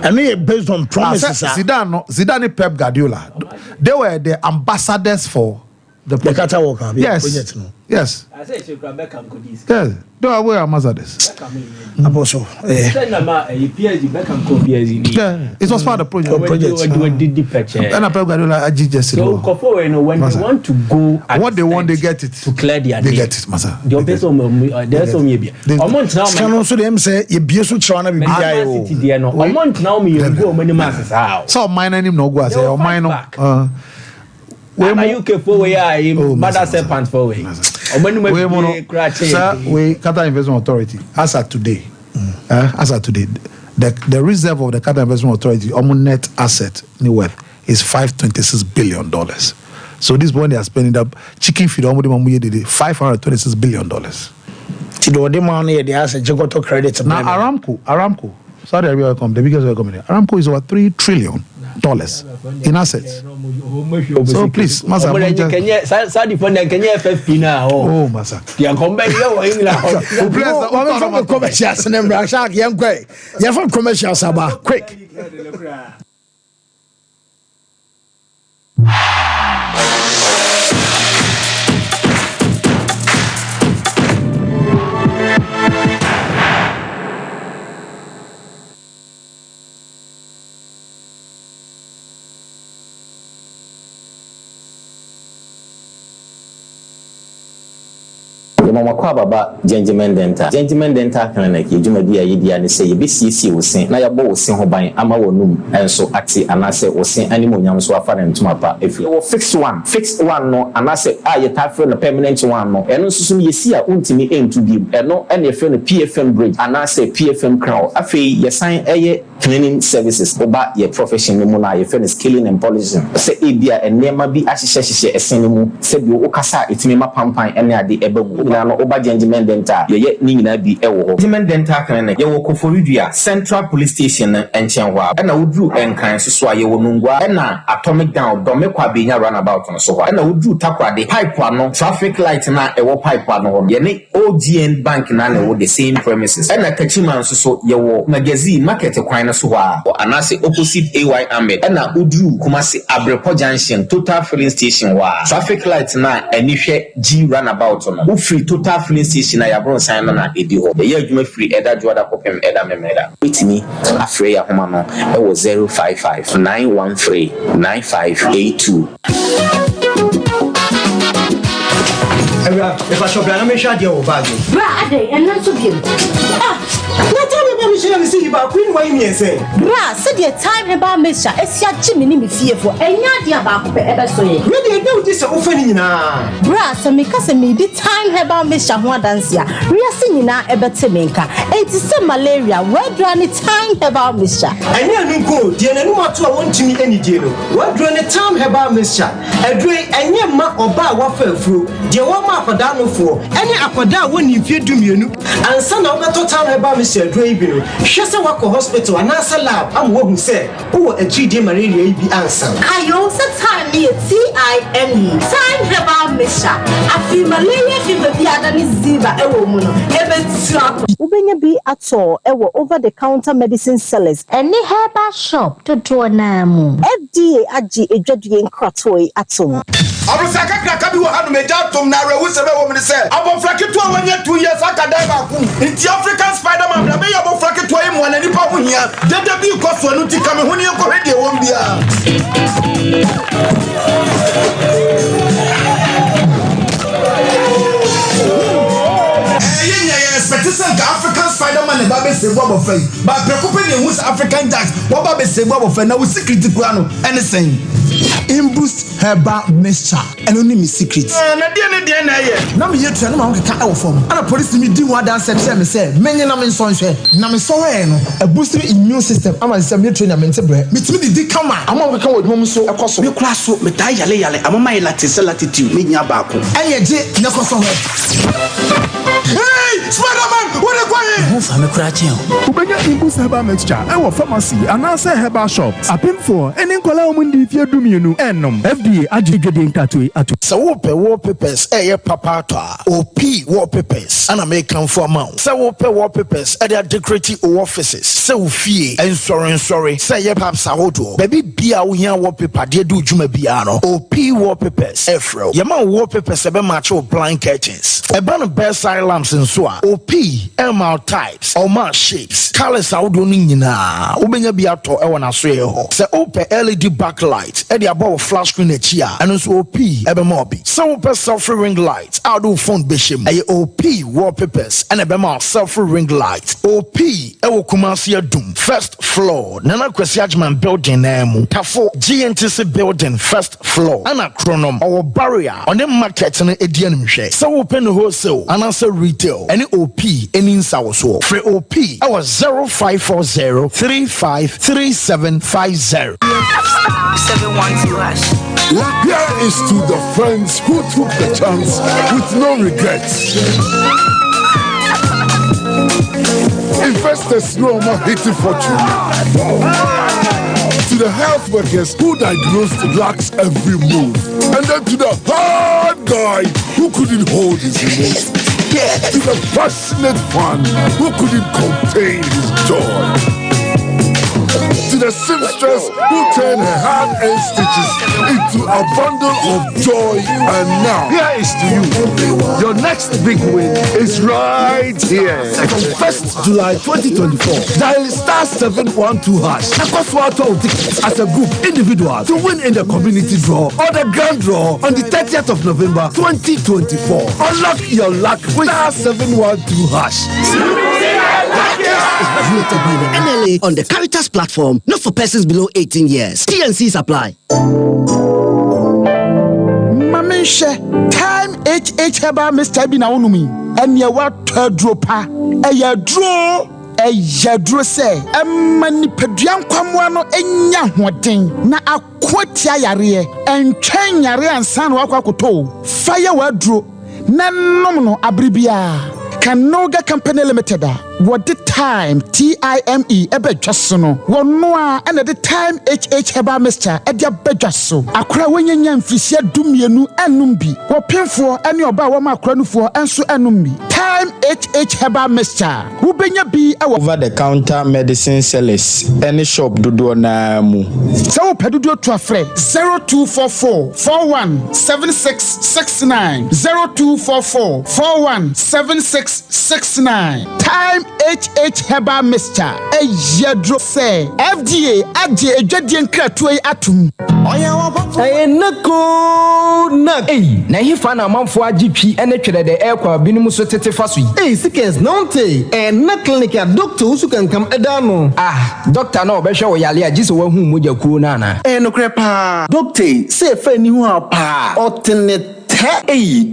And they based on promises. Zidane Pep Guardiola. They were the ambassadors for the Qatar World Cup. Yes. Yes. I say you can back and yes. They were ambassadors. Apostle. Yeah. It was part of the project. And Pep Guardiola just so when they want to go what they want, they get it. To clear their they get it, Masa. There's some maybe. A month now. Can also them say you be so trying to be there no. A month now me go many masses out. So mine name no go say or mine where are you for where I mother serpent for way. We Qatar Investment Authority as at today. The reserve of the Qatar Investment Authority net asset new worth is $526 billion. So this one they are spending up chicken feed $526 billion. The money they has a Jogoto credit. Now Aramco, Saudi Arabia the biggest oil company. Aramco is over $3 trillion in assets. So please, Masa. Saudi fund can you FFP now? Oh, Masa. Yeah, come back here. From commercials and then Shark young quick. You're from commercials about quick. mama kwa baba gentleman dental clinic yedwumadi ayedi ane say yebesiesie wosen na yabo wosen ho ban ama wonum enso ate anase wosen animonyam so afa na ntuma pa efi wo fixed one no anase ye tafre no permanent one no eno susu yesi a untimi entu bi eno ene efe no PFM bridge anase PFM crown afi yesan eye cleaning services oba ye profession no mu na ye fene scaling and polishing se ebia enema bi ahyehyehye esen mu se bi o kasa etimi ma pampan ene ade ebagu na no oba gentleman dental ye ni nyina bi ewo ho gentleman dental clinic ye wo Koforidua Central Police Station enchen ho na wodru enkran so a ye wo nungwa na atomic down do me kwa benya runabout no so ho na wodru takwade pipe ano traffic light na ewo pipe ano ho ye ne OGN bank na wo the same premises na kachiman so ye wo magazine market kwan so ho a anase opposite AY Ahmed na udru Kumasi Abrepo Junction Total Filling Station wa traffic light na anihwe G runabout no wo free Total Filling Station na yabron san na edi ho ye adwuma free eda joada kopem eda memeda witimi afre ya homa no e wo 055 913 9582 if I shop na me shade o bag bra ade enna so biem na tell me me share see ba queen why me say bra said the time about mesha esia gimi ni me fiefo enya dia ba ko pe ebe so ye me dey do this o fa ni nyina bra se me ka se me di time about mesha ho adanse a riase nyina ebe te me nka enti se malaria wedra ni time about mesha enya nu ko die na nu ato a wontimi eni die no wedra ni time about mesha edre enye ma oba wa fa afuro die wa ma akoda no fo ene akoda woni fie dumienu ansa na obeto time about mesha edre ibi no hwese wako hospital anasa lab am wo hu se wo agide malaria ibi ansa ayo se time ni TIME time about mesha afi malaria fever bi adani ziba ewo mu no ebe tua ubenya bi ato ewo over the counter medicine sellers any herbal shop to do na mu FDA agi edwadue nkratoi atom Abusaka kraka bi wo hanu meja tom na rewu sebe wo mi se abofra ketu a wanya 2 years aka dai ba ku nti African Spider-Man bla me ya abofra ketu ayi mu na nipa ho hia dede bi ko so anu ti ka me ho ni ko hede wo mbia expectation ka African Spider-Man ba be se bo abofra yi ba preoccupy ne hu African Jack wo ba be se bo abofra na wo secret ku ano anything Imboost herbal mixture and only me secret. Na dia na ye. Na me yetu na ma nkeka e wo fom. Ana police mi di one dance say me say menye na me nso nhwe. Na me so he no a boost immune system. Ama say me train na me ntebre. Me timi di kama. Ama nkeka wo dum so ekoso. Me kura so me ta yale ama my latitude me nya ba ko. Eye je na koso he. Hey, Spider-Man, what are you doing? Who fa me kura chen o. Ubenya Imboost herbal mixture e wo pharmacy anase herbal shops. Apim for eni nkola omundi fie dumienu enom. FDA agigede nkatoi atu. So wallpapers papa to OP wallpapers and American for amount. So wallpapers at their decorative offices. So fie and sorry. Say ye paps ahodo. Baby bia wo hia wallpaper de do djuma bia no. OP wallpapers efro. Yama wallpapers ebe match o blind curtains. Eba no bedside lamps and so a. OP MR types or mar shapes. Colors ahodo ni nyina. Ubenya bia to e wona so ye ho. Say OP LED backlight e de above flash screen here and also OP ebemobi. Some self-free ring lights out do phone bishim a OP wallpapers and ebema self-free ring light OP ewo Kumasi Adum first floor Nana Kwesi Ajman building name Tafo GNTC building first floor and a chronom or barrier on the market and edian mhwe so open wholesale and also retail any OP any insawo free OP our 0540 353750 712 Here is to the friends who took the chance with no regrets. Investors no more hitting fortune. To the health workers who diagnosed lacks every move. And then to the hard guy who couldn't hold his emotions. To the passionate fan who couldn't contain his joy. To to the seamstress who turned her hand-earned stitches into a bundle of joy. And now, here is to you. Your next big win is right here. From 1st July 2024, dial *712# and swap tickets as a group individual to win in the community draw or the grand draw on the 30th of November 2024. Unlock your luck with *712#. Rated by the NLA on the Caritas platform, not for persons below 18 years. T&Cs apply. Mamisha, time HH Heba Mr. Bina Unumi, and your what dropa, a ya draw. Ɛyɛduro sɛ ɛma nipadua nkwammoa no ɛnya hoɔden na akɔtia yareɛ ɛntwɛn yareɛ ansa na wakɔ akɔtɔ fa yɛ waduro na nom no abere biara Kanoga Company Limited what the time TIME ebedwa so no wono a na the time HH Heba Mr. Edia bedwa so akra wonyanya mfisia dumienu enum bi wo pemfo ene oba wo ma akra nufo enso enum bi time HH Heba Mr. wo benya bi over the counter medicine sellers any shop dodo na mu so wo pedodo to afre 0244 417669 0244 417669 time HH Heba Mr. Eyedro say FDA agye edwadie nkratoe atum nako nak na hifa na manfo agitwi ene twere de ekwa binum so tete faso yi sikes nonte na clinic ya doctor usu kankam eda no doctor na obehwe wo yale agise wo hu moja kuro na na no krepa doctor say fa ni hu apa otene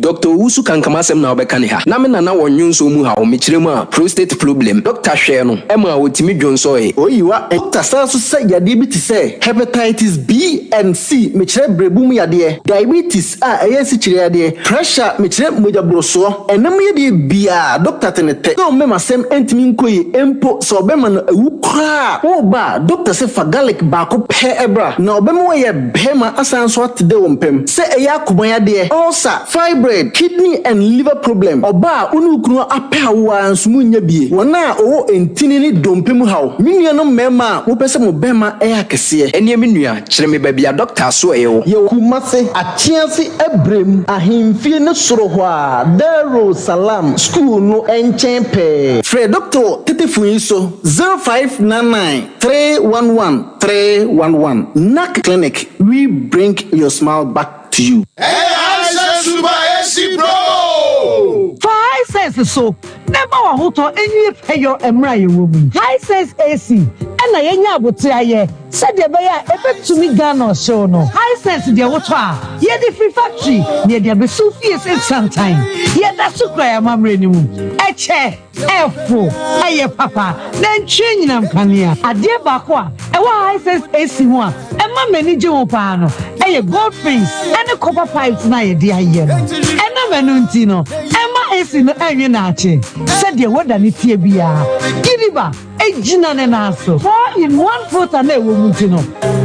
Doctor Usu can come as now Becaniha. Namina now on you so muha or Michirema, prostate problem. Doctor Shano, Emma with Timmy Johnsoy. Oh, you are Doctor Sasso say your diabetes say hepatitis B and C, Michre Brebumia dear, diabetes, dear, pressure, Michre Muja Broso, and Namia Bia, Doctor Tenete. No, Mema Sem Entiminque, Empo, Sobeman, Ukra, oh, ba, Doctor say for garlic back up ebra. Now, Bemoya Bema Asan Swat de Wompem. Say a Yakubaya dear. Fibroid, kidney and liver problem. Oba unukunu apawa nsumunya bie. Wana o entini dompemu hawo. Minua no mema wo pese mo bema kese. Enie minua kire me bia doctor so ewo. Ye kumase atianse ebrem ahemfie ne soro ho a Daro Salam school no enchen pe. Fred doctor tetefu so 0599 311 311. NAC Clinic, we bring your smile back to you. Super AC Pro! 5 cents so. Never wa hoto enyi peyo emra ye wo bi. High sense AC. Na yenya abote aye. Said de be ya ebetumi Ghana show no. High sense de woto a. Ye the free factory. Ye de be so fierce in sometime. Ye da sukra ya mamre ni mu. Eche. Efo. Aye papa. Na ntwe nyinam kanea. Ade ba ko a. E wa high sense AC ho a. E ma mani je ho pa no. Aye gold fins. Ene copper pipes na ye de aye no. Ena manu nti no. E ma AC no enwe na ache. Said the word and it's here. Gidiba, a jinane naso. 4-in-1 fruit and a woman.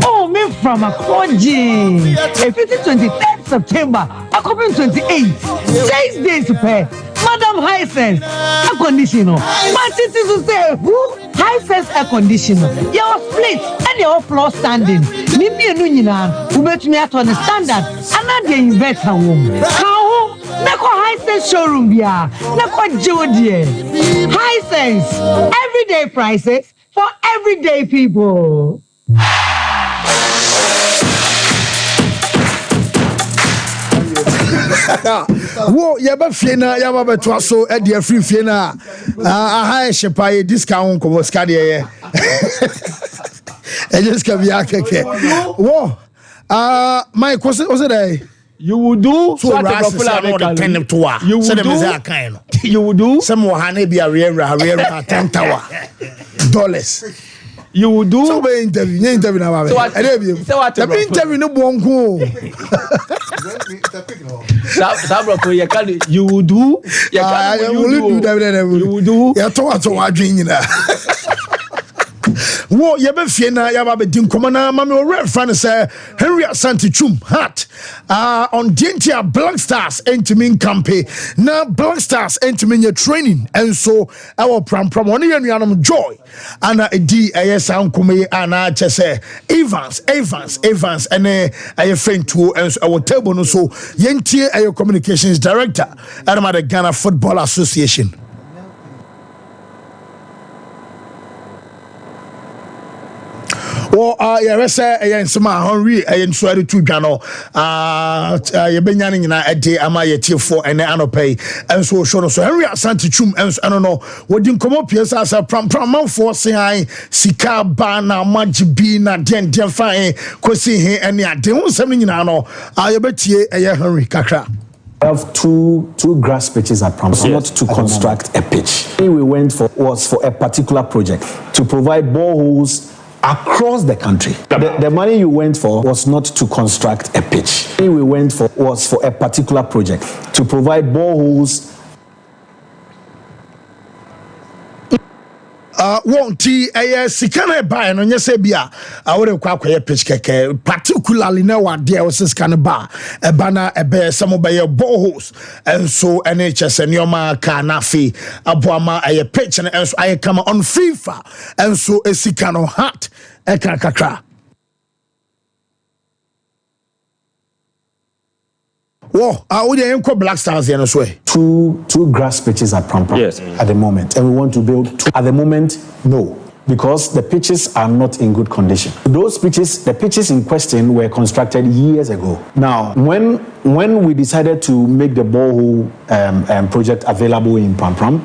Oh, me from a Koji. A 23rd September, a couple 28. 6 days to pay. Madam High Sense, a conditioner. My citizens say, who? High Sense air conditioner. Your split and your floor standing. Maybe a Nunina, who bet me at on the standard, and not the investor home. How? Nako High Sense showroom bia. Nako Jodie. High Sense. Everyday prices for everyday people. Wo yaba fiena yaba betwa so e de free fiena aha shepa ye discount ko ska de ye e just ka bi akeke wo my question was it you will do so the you will do you will do some mohane bi are $10,000 you will do so be interview na ba be the interview no bonko sabro ko ye kan you will do you will do ya to adwin nyina Wo ye be fie na ya ba be din komo na ma me ore fan say Henry Asante Chum hat on Dientia Black Stars entimi campaign na Black Stars entimi nya training enso our pram one yanuanom joy ana edi ayesa nkomo ana chese Evans ene aye fentuo enso our table no so yentie aye communications director at the Ghana Football Association. Henry Sweaty to Gano, Benyanin a day am I tier for and anopay and so shown. So Henry Asante Chum and I don't know what didn't come up here as a pram for saying Sika Bana Majibina Den Define Kwesi here and ya don't something in ano. I bet ye a Henry Kakra. We have two grass pitches at Promotional, not to construct a pitch. We went for a particular project to provide boreholes across the country. The money you went for was not to construct a pitch. We went for a particular project to provide boreholes. Won't sikana buy no nyese bia awore kwa pitch keke particularly na wa there was sikana bar e bana e be some be boreholes and so NHS and yoma ka na fi aboama e pitch and so I come on FIFA and so e sikano hat e kakra. Whoa, we are Black Stars here, no way. Two grass pitches at Promotional at the moment, and we want to build two. At the moment, no, because the pitches are not in good condition. The pitches in question were constructed years ago. Now, when we decided to make the borehole project available in Promotional,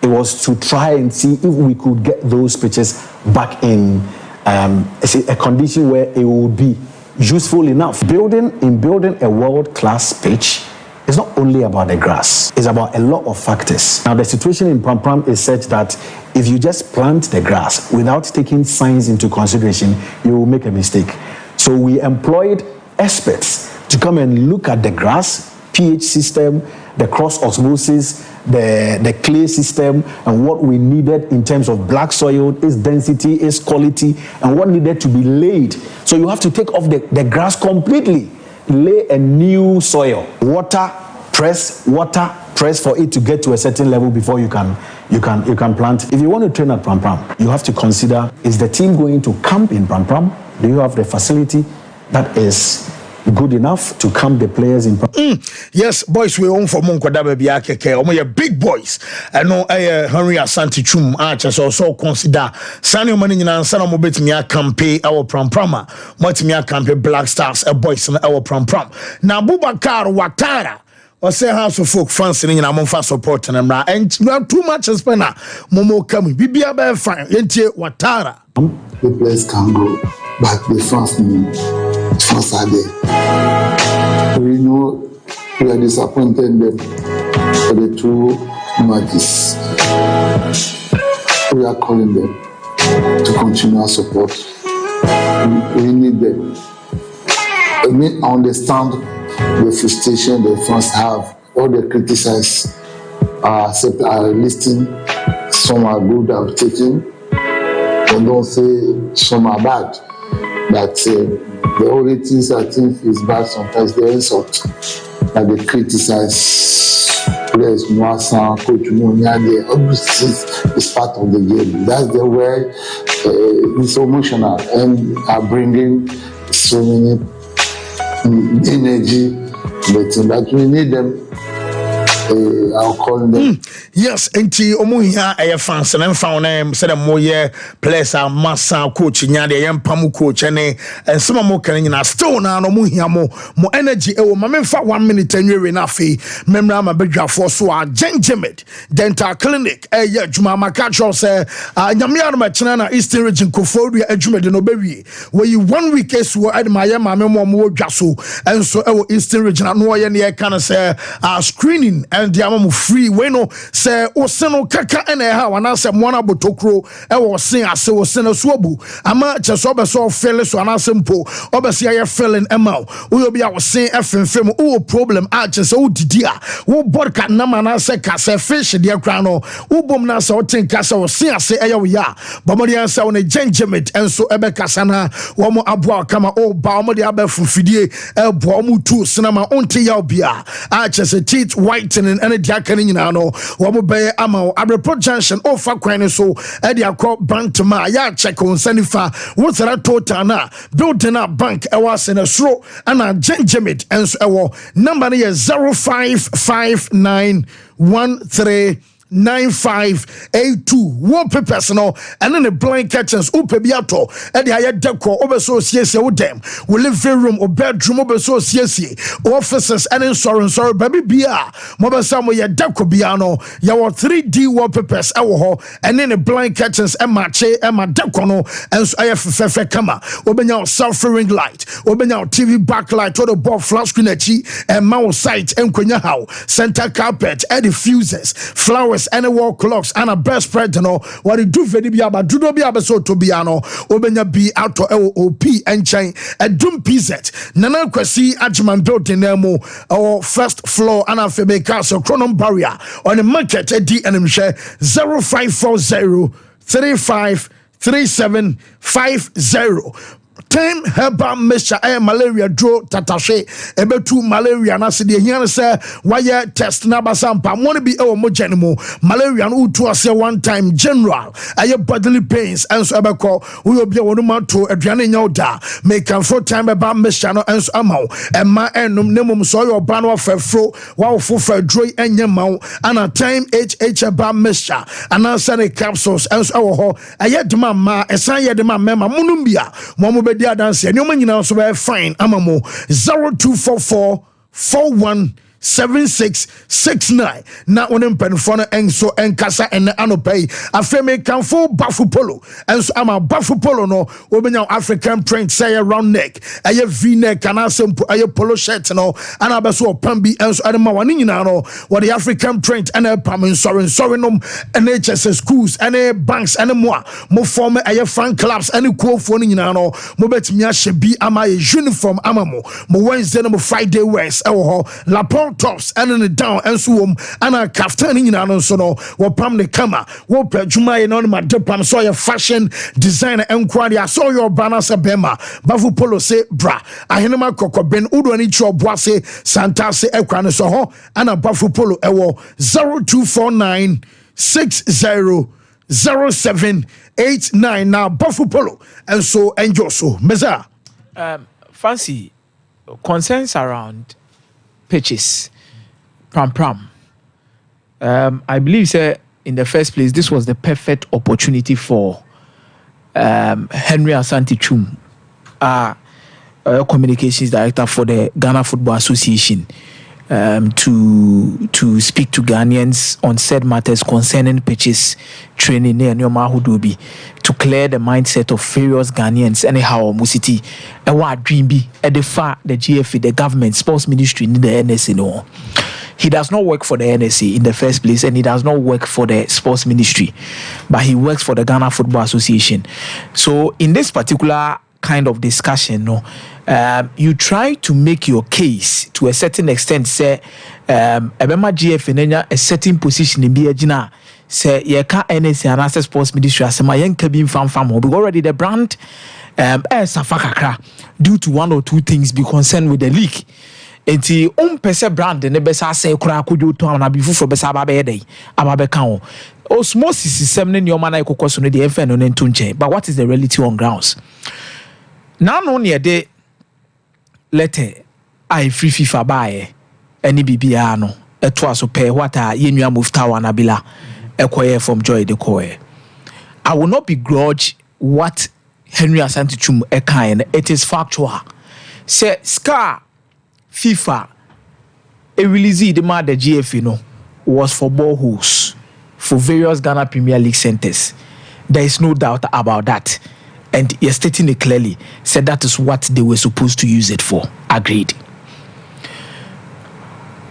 it was to try and see if we could get those pitches back in a condition where it would be useful enough. Building a world-class pitch is not only about the grass, it's about a lot of factors. Now the situation in Pram is such that if you just plant the grass without taking science into consideration, you will make a mistake. So we employed experts to come and look at the grass, pH system, the cross osmosis, the clay system, and what we needed in terms of black soil, its density, its quality, and what needed to be laid. So you have to take off the grass completely, lay a new soil, water press for it to get to a certain level before you can plant. If you want to train at Pram, you have to consider, is the team going to camp in Pram? Do you have the facility that is good enough to camp the players in Yes, boys, we own for Monkoda baby akeke. Omo big boys. I know Henry Asante Chum just also consider Sani money nyina sana mo betimi akampe our Pram. Motimi akampe Black Stars boys na our Pram. Na Abubakar Watara or say house of folk fans in Amon support and you have too much spender. Momo coming. Bibia be fine. Yentie Watara. The players can go, but the fans are there. We know we are disappointed them for the two matches. We are calling them to continue our support. We need them. I understand the frustration the fans have. All the criticize are listing. Some are good, I've taken. And don't say some are bad. But the only things I think is bad sometimes the insult that they criticize players, Mwasa, Coach Munyade, obviously it's part of the game. That's the way it's emotional and are bringing so many energy, but we need them. I'll call them. Yes, enti omo hia fans and found them said more players are massa coach nya de pamu coach and some more can na still na no mo hia mo energy e wo ma memfa 1 minute anwe na afi memra ma bedwa for so a Gengemed dental clinic ya juma makacho say nyamia no ma chena na Eastern region Koforia adwumede no bewie we 1 week esu admaya ma memo mo dwa so enso e wo Eastern region no ye ne kan say screening and the amount free we no se oseno kaka ene ha wana se mwana botokro e wo sen ase wo sen so abu ama cheso be so fele so anase mpo obese ya feeling ema wo bi a wo sen efemfem wo problem a chese wo didi a wo bodka na mana se ka se fish de kra no wo bom na se wo tin ka se wo sen ase e wo ya bomori ansa wo ne gengemate enso ebe kasa na wo mo aboa kama o ba mo de abafufidie e bo mo tu sinama onte ya obia a chese teeth whitening and the akane nyina no wo mo be ama Abreport Junction o fa kwan so e de akọ bank to ma ya check on sanifa wo tara total na building a bank e was in a sro ana gengemate enso e wo number is 0559139582 wallpapers no and then the blank curtains upebiato and the higher decor over so CSA them we living room or bedroom over so CSA offices and sorry baby bia mobile some ya decor biano ya 3D wallpapers and then the blank curtains and match and my decor no and so I have fefe kama obenya self ring light obenya TV backlight to the board flash screen and mount site and kwenya how center carpet and diffusers flowers and wall clocks and a best spread no what do very be about do be about so to be ano obenya be out to LOP and chain a drum PZ nana kwesi ajman building nemo or first floor and a febe castle chronom barrier on the market at D&M share 0540 353750 Time herbal mixture malaria draw tatashe ebetu malaria na se de hian se wire test na basampa won be e mo genemo malaria no utu ase one time general bodily pains enso ebeko we obi wonu manto aduane nya oda make am for time herbal mixture no enso amaw emma enum nemum so your ban wa fafro wa fofo droi enye maw ana time herbal mixture ana sane capsules enso ewo ho ayedema ma esan yedema mema munum bia mo be dia dance and you know so very fine amamo 0244 417669 na onem penfono enso enkasa ene anopay afeme kanfo bafu polo enso ama bafu polo no obenya African print say round neck aye v neck kana sempo aye polo shirt no ana beso pambi enso adema wani nyina no what the African print and pam sorry nom NHS schools and banks and mo form aye fan clubs and kuofo nyina no mo betimi ahye bi ama uniform amamo mo Wednesday no mo Friday wears e wo ho lapon tops and in the down and so and a kaftan in an so no what pam the camera what juma in on my depam saw your fashion designer enquiry I saw your banner bema bafu polo say bra ahenema koko ben udo ani cho boase santa se ekwan so ho and a bafu polo ewo 0249 600789 now bafu polo and so enjoy so meza fancy concerns around pitches, pram. I believe, sir, in the first place, this was the perfect opportunity for Henry Asante Chum, communications director for the Ghana Football Association, to speak to Ghanaians on said matters concerning pitches training near Mahudubi to clear the mindset of various Ghanaians. Anyhow, Musiti, what dream be at the far the GFA, the government, sports ministry, in the NSA. No, he does not work for the NSA in the first place, and he does not work for the sports ministry, but he works for the Ghana Football Association. So, in this particular kind of discussion, no, you try to make your case to a certain extent. Say, Ebema GF a certain position in Biajina. Say, ye can't NSA and access sports ministry as my young cabin farm because already the brand Safakakra due to one or two things be concerned with the league. Enti pese brand ne besa say kura kujo to na bifu for besa ababe dey ababe kan osmosis is semne ne oma na ikokoso no de FN no nto nche. But what is the reality on grounds? Now no near de letter I free FIFA buy any bibia no eto aso pay what a yenua muftawa na bila ekoye from Joy de Koye. I will not begrudge what Henry Asante Chum ekan. It is factual. Say Scar FIFA a release the mother GFA no was for boreholes for various Ghana Premier League centers. There is no doubt about that. And you're stating it clearly, said that is what they were supposed to use it for. Agreed.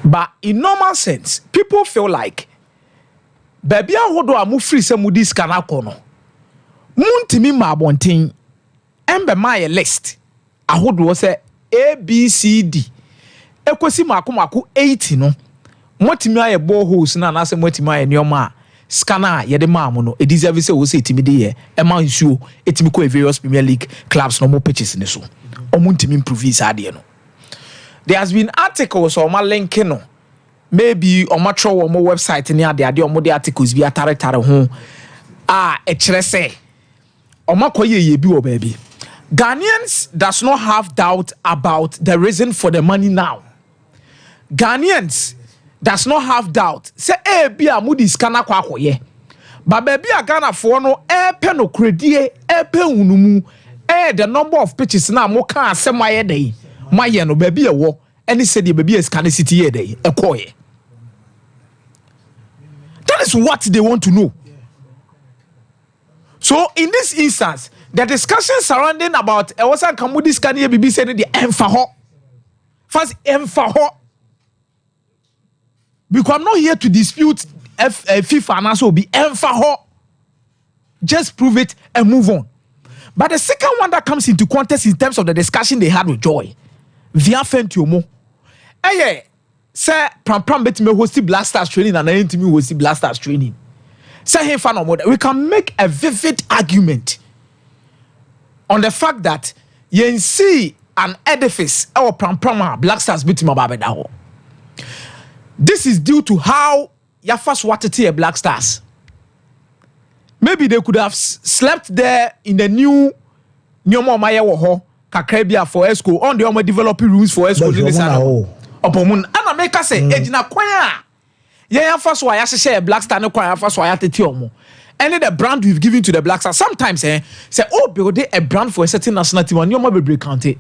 But in normal sense, people feel like baby ahodo a mo free se mo dis kana kono muntimi ma abonten embe my list ahodo se ABCD ekosi mako 80 no motimi aye boreholes na na se motimi aye nioma scanner ye de ma mo no e deserve se wo se timi de ye e ma nsuo etimi ko various Premier League clubs no mo pitches ne so omuntimi improve is ade no. There has been articles on my link no maybe on my website ni ade on the articles bi atare ho e kire say on my koye bi wo baby. Ghanaians does not have doubt about the reason for the money now. Ghanaians does not have doubt say bi amudi scanner kwa akoye but baby a Ghana for no pe no credie pe unumu the number of pitches na mo kan asem aye dey maye no baby e wo any say the baby is can city here dey ekoye. That is what they want to know. So in this instance the discussion surrounding about Ewosan Kamudi scan here baby say the emfaho first emfaho because I'm not here to dispute FIFA and also be emfaho, just prove it and move on. But the second one that comes into context in terms of the discussion they had with Joy, via Fentiomo, say Pram bet me host Black Stars training and I ain't me host Black Stars training. Say hey fan of we can make a vivid argument on the fact that you see an edifice or Pram Black Stars beat him about. This is due to how you first wanted to Black Stars. Maybe they could have slept there in the new Nyomo Maya Woho, Kakrabia for Esco, on the Oma developing rooms for Esco. Opomun, and make us say, Ejina Kwaya. Yeah, first why I say Black Star no Kwaya, first why I tell any the brand we've given to the Black Stars. Sometimes, say, oh, build a brand for a certain national team, and Nyomo be counted.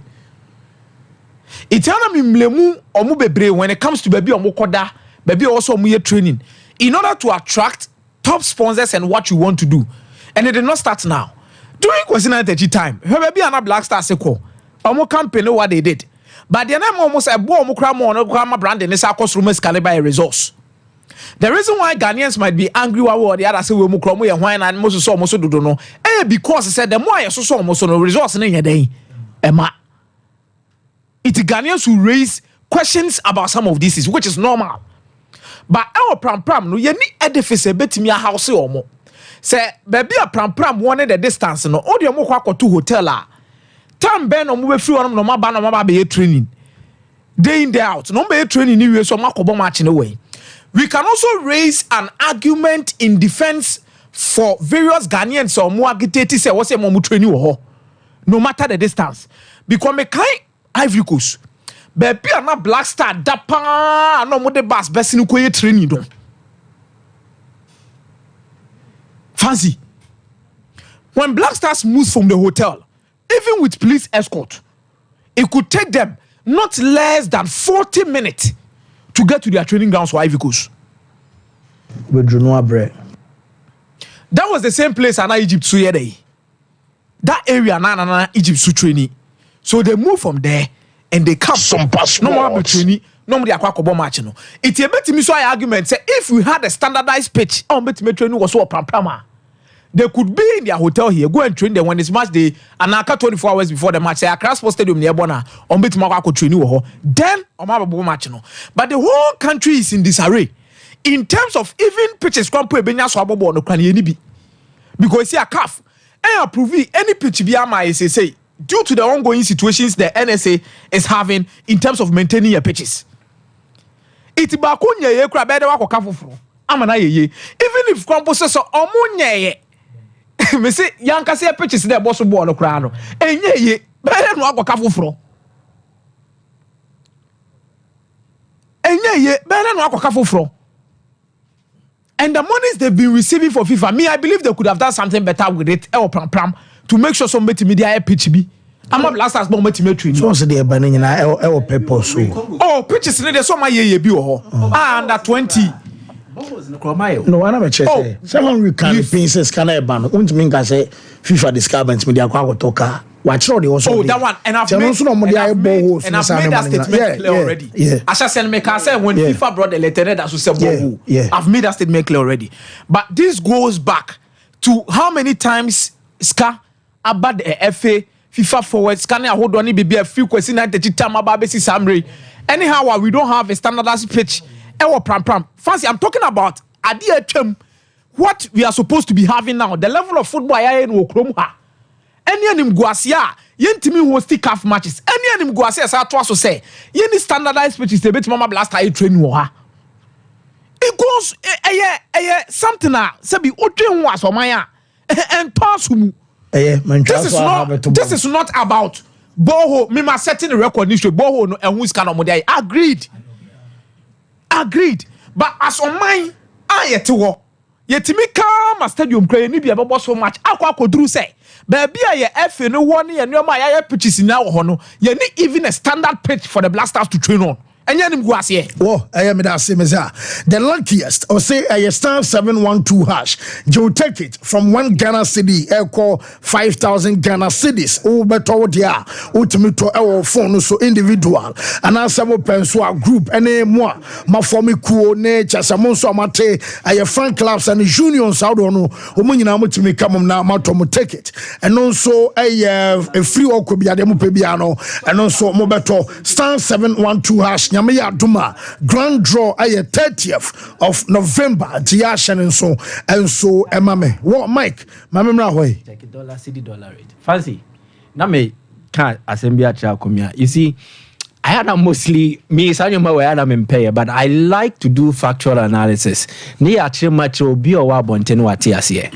Itana mi mlemu omu bebre when it comes to baby omokoda, baby also omu training in order to attract top sponsors and what you want to do. And it did not start now. During Kwesina time, her baby and a Black Star seko. Omo campaign what they did. But the name almost a boy omo brand and cost rumors can buy a resource. The reason why Ghanaians might be angry what the other say we mukromo and wine and most so do no. Because I said the more so almost no resource in your day. Emma. It's Ghanaians who raise questions about some of these, which is normal. But our pram no ye ni edifice betimi a house omo. Say baby a pram wanted the distance no. All the omo kwa to hotel a. Time ben omo be free on no ma ba no ma be training. Day in day out. No be training ni we so makobo match no way. We can also raise an argument in defense for various Ghanaians or more agitated say what say mo training wo no matter the distance. Because me kind Ivory Coast. Baby are not Black Star dapa no mo de bass best in ko training don. Fancy. When Black Stars moves from the hotel, even with police escort, it could take them not less than 40 minutes to get to their training grounds for Ivory Coast. That was the same place in Egypt so yesterday. That area na Egypt so training. So they move from there and they come Sompa no more training, no more akwa match no. It's a bit me so argument say if we had a standardized pitch on bet me training was so pram. They could be in their hotel here, go and train them when it's match day and 24 hours before the match. Say Accra Sports Stadium near Bona on bet me training wo then on my match no. But the whole country is in disarray in terms of even pitches come put benya so abobo no kran ye bi. Because see a CAF and approve any pitch be am say due to the ongoing situations the NSA is having in terms of maintaining your pitches. It's bakunya ye kura bede wa koka foforo. Amana ye. Even if compose so omunye ye. Me say yanka say pitches there boss ball no kura no. Enye ye bede no akoka foforo. Enye ye bede no akoka foforo. And the monies they've been receiving for FIFA, me I believe they could have done something better with it. Pram to make sure some media pitch be. I'm not last as moment training. So they banning in our paper so. Oh, pitches in there so my ye be under 20. No, I never check. Someone we can pieces can I ban. Won't mean I say FIFA discarbance media kwa toka. Watch the also. Oh, that one. And I've made that statement clear already. Yeah. As I said, when FIFA brought the letter, that's what said. Yeah. I've made that statement clear already. But this goes back to how many times Ska about the FA FIFA forward scanning a hold on be a few questions at the time about basic summary. Anyhow, we don't have a standardized pitch. Fancy, I'm talking about idea term what we are supposed to be having now. The level of football I in Okromha. Any anim guasia, yentimi who stick half matches. Any anim guasia sa to say. Yeni standardized pitches the bit mama blast I train wa. It goes something sabi otre was or maya and pass who. This is not about Boho. Me ma setting the recognition Boho no and who's kind of model. Agreed. But as on mine, I yet to walk. Yet me come a stadium cray ni be about so much. Aqua could do say. Baby, I F no one and your my pitches in now hono. You need even a standard pitch for the blasters to train on. And yanim guasie. Oh, I am that same as the luckiest or say a star 712 hash. You take it from 1 Ghana city, call 5,000 Ghana cities. Oh, but oh dear, ultimate to our phone so individual. And I some pensua group any more. My former cool nature, some so mate, a fan clubs and unions out on Omunina to come now, Matomo take it. And also a free okobia demo pebiano, and also Mobeto star 712 hash. Yamaya Duma grand draw a 30th of November Tiashan and so Emame. What Mike? Mamma way. Take $1 rate. Fancy. Now me can't assembly at Chakomia. You see, I had a mostly me Sanyama where I'm in pay, but I like to do factual analysis. Ni actually much will be a wabonten what here.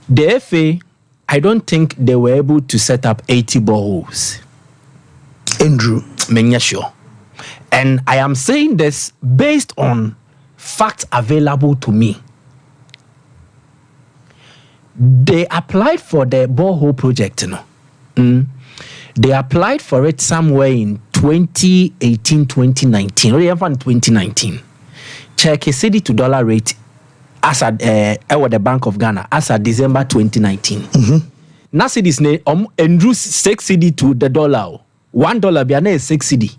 The FA, I don't think they were able to set up 80 boreholes. Andrew Menyasho. And I am saying this based on facts available to me. They applied for the borehole project. They applied for it somewhere in 2018, 2019, or even 2019. Check a cedi to dollar rate as at the Bank of Ghana as at December 2019. Now cedis ne Andrew 6 cedi to the dollar. $1 biane is 6 cedi.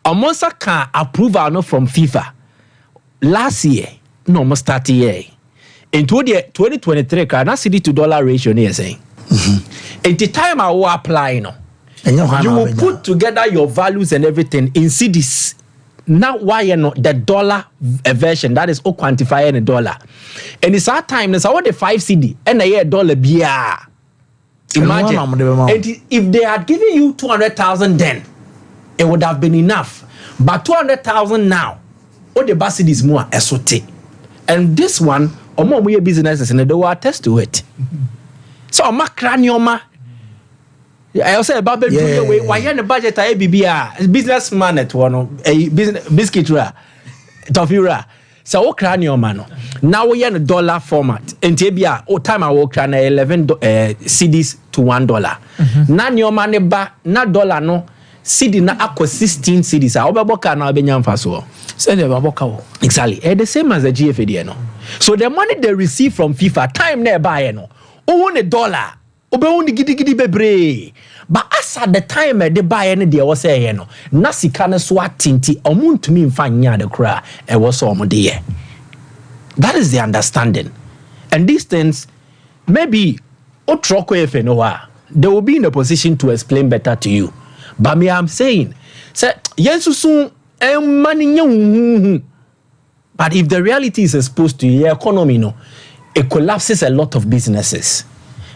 Almost can approval from FIFA last year. No, almost 30 year. In 2023, can cedi to dollar ratio near saying. At the time I will apply, you will put together your values and everything in cedis. Now why you know the dollar version that is all quantified in a dollar. And it's our time. There's all the 5 cedi and a year dollar beer. Imagine and if they had given you 200,000 then it would have been enough. But 200,000 now, all the bus is more esote. And this one, more businesses and they will attest to it. So my cranioma. I also about the why the budget I businessman at one a business biscuit tofira. So cranioma now we are in a dollar format. And tebia time I work on 11 cedis to $1. Na your money ba na dollar no. CD na akwa 16 CDs. Obaboka na obenyamfa so. Say the baboka. Exactly. The same as the GFA no. So the money they receive from FIFA time na buy no. $1 obe only gidi bebre. But as at the time they buy no dey was say no. Na sika na so atinti omuntumi mfa nya de kra e wo so omode. That is the understanding. And these things maybe otroko efe no wa. They will be in a position to explain better to you. But me, I'm saying, say, yes, soon, money. But if the reality is exposed to your economy, no, it collapses a lot of businesses.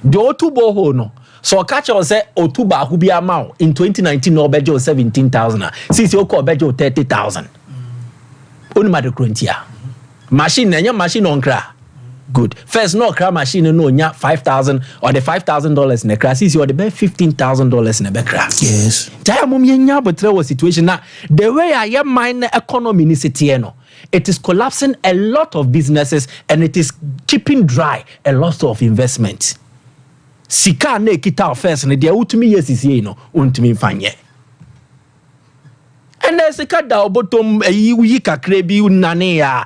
The Otubo no, so catch on say Otuba who be amount in 2019 no bejo 17,000. Since you call bejo 30,000. Unma de machine, and your machine on cra. Good. First, no cra machine no nya 5,000 or the $5,000 in the cra. Since you are the best $15,000 in the back cra. Yes. Tell mum nya but there was situation now. The way I am mine economy in city no. It is collapsing a lot of businesses and it is keeping dry a lot of investment. Sika ne kita first and they ultimate yes is here no ultimate fanye. And there's a cut down bottom you kakrebi nane ya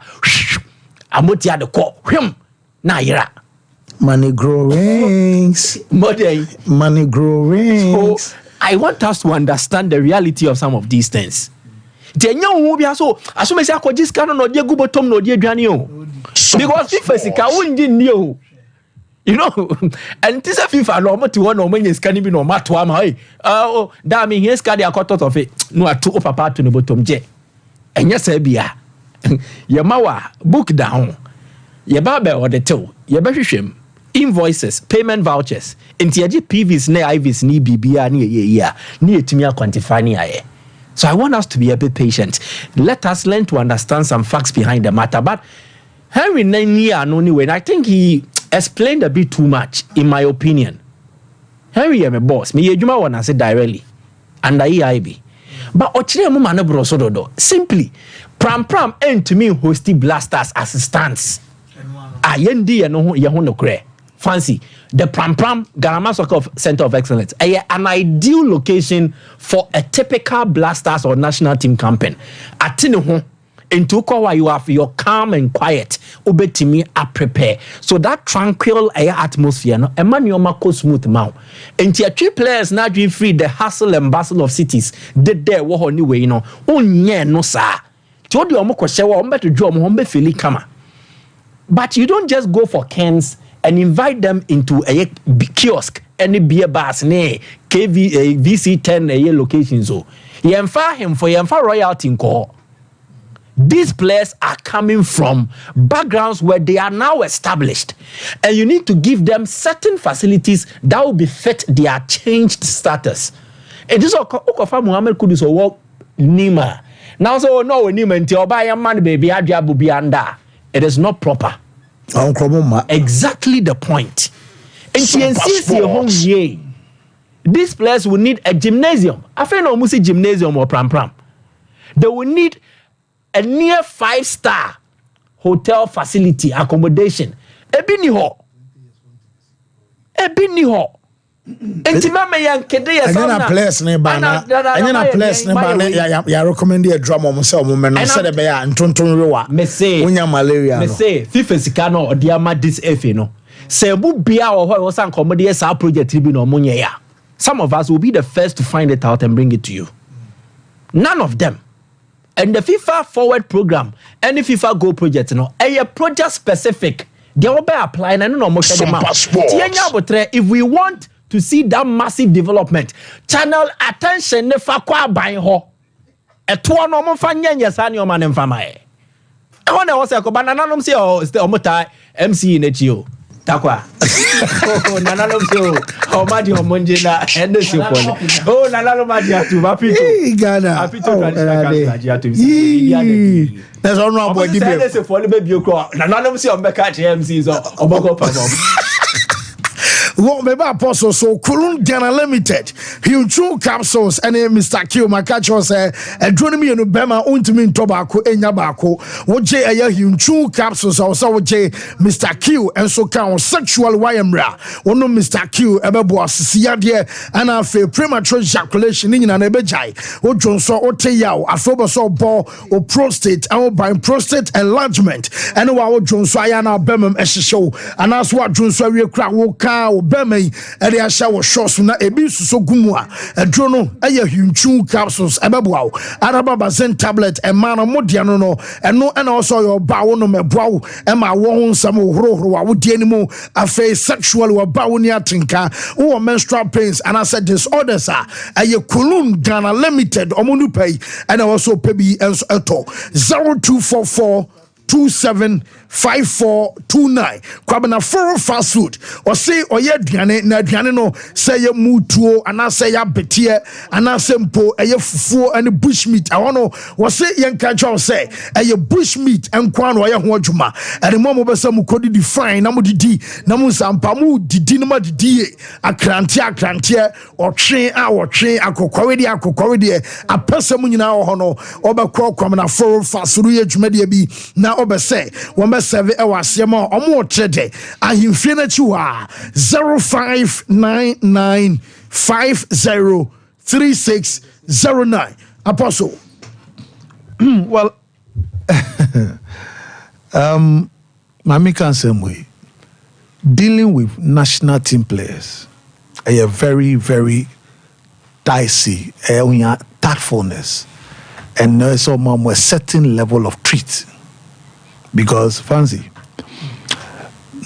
amotia de ko him na yira Money grow rings. Money grow rings. So I want us to understand the reality of some of these things. So as soon as I just cannot go bottom no dear because FIFA sika wouldn't know. You know, and this is FIFA no to one or many scanning be no matter what. Oh, damn, here's cardi a quarter of it. No, I took up a part to the bottom jet. And yes, Abia, your mawa book down. Your barber or the toe, your shame, invoices, payment vouchers, and TG PVs, ne IVs, ni BBA, near to me quantify. So I want us to be a bit patient. Let us learn to understand some facts behind the matter. But Henry Nania, I think he explained a bit too much, in my opinion. Henry, I'm a boss. Me, you want to say directly. And EIB. But Ochire mu manebro sododo. Simply, pram and to me hosty blasters assistants. Ayendi no ye ho no kre. Fancy the pram Garama Soccer Center of Excellence. An ideal location for a typical blasters or national team campaign. Atine ho into where you have your calm and quiet obetimi a prepare so that tranquil air atmosphere no emmanuel mako smooth mouth and your three players now dream free the hustle and bustle of cities did there wo ho ni we no onye no sa ti odi omo kwhye wo omo beto dwo omo ho be feel kama. But you don't just go for cans and invite them into a kiosk any beer bars ne VC10 a location so yemfa him for yemfa royalty nko. These players are coming from backgrounds where they are now established, and you need to give them certain facilities that will befit their changed status. And this is Okafa Muhammad Kudus or work Nima. Now, so no Nima until buy a man baby Adriabu Bianda. It is not proper. Exactly the point. And TNC home ye. These players will need a gymnasium. I feel no musi gymnasium or pram. They will need a near 5-star hotel facility accommodation. Ebini ho. Enti mama yan kede ya sana. Anya na place ne ba na. Ya recommend a drama mo se o mo me no se de be ya ntonton rewa. Me say unya malaria no. Me say FIFA sika no odi ama this FA no. Se bu bia wo ho san komode sa project bi no mo nye ya. Some of us will be the first to find it out and bring it to you. None of them. And the FIFA Forward program, any FIFA Go project, a project specific. They will be applying and no more. If we want to see that massive development, channel attention nefa kwa buying ho. A tour no more fanya yasani o man famae. I want to say banana no say oh the omota MC in HO. Takwa. Oh nana no say oh madi o monje na ende si pole. Oh nana no madi atu apito. Ghana. Apito kan atu. There's one more boy debate. Say for the baby okro. Nana no say o beka MC so oboko perform. What maybe apostle so Kulun Ghana Limited. Hyunchu capsules and Mr. Q Makacho say a dronomy and Bema untimin tobacco enyabako. Woje a Hyunchu capsules also woje Mr. Q and so count sexual YMRA. One Mr. Q ebebo siade and a premature ejaculation in an ebejai. O Johnson o teyao afoba so ball or prostate and by prostate enlargement. And what Johnson ayana bemem eshisho and that's what Johnson we crack woka Bemay, and they are shower shots na ebi so gumua, a drono, a Hyunchu capsules, a babuao, Arababa Zen tablet, and mana modiano, and no, and also your bow no me bow, and my won some rohro, would animo, a face sexual or bawnia tinka, or menstrual pains, and I said disorders are a Kulun Ghana Limited, Omunupe, and also Pebi and Eto 0244 275429 kwabena for fast food or say oye aduane na aduane no say ye mutuo ana say ya betie ana sempo eye fufuo and bushmeat I no wo say ye nka twa say eye bushmeat enkwa no ye ho adwuma and mo mo besa mu kodi define na mo didi na mo sampa mu didi no ma didi akrante otwe a wotwe akokwawedi apesa mu nyina ho no obekọ kwamna for fast food ye adwuma de bi na obese when be serve e wasema omo trede ahimfie na chi wa 0599503609 apostle. Well, Mami can same way. dealing with national team players, a very, very dicey, tactfulness, and there's a certain level of treat. Because, fancy,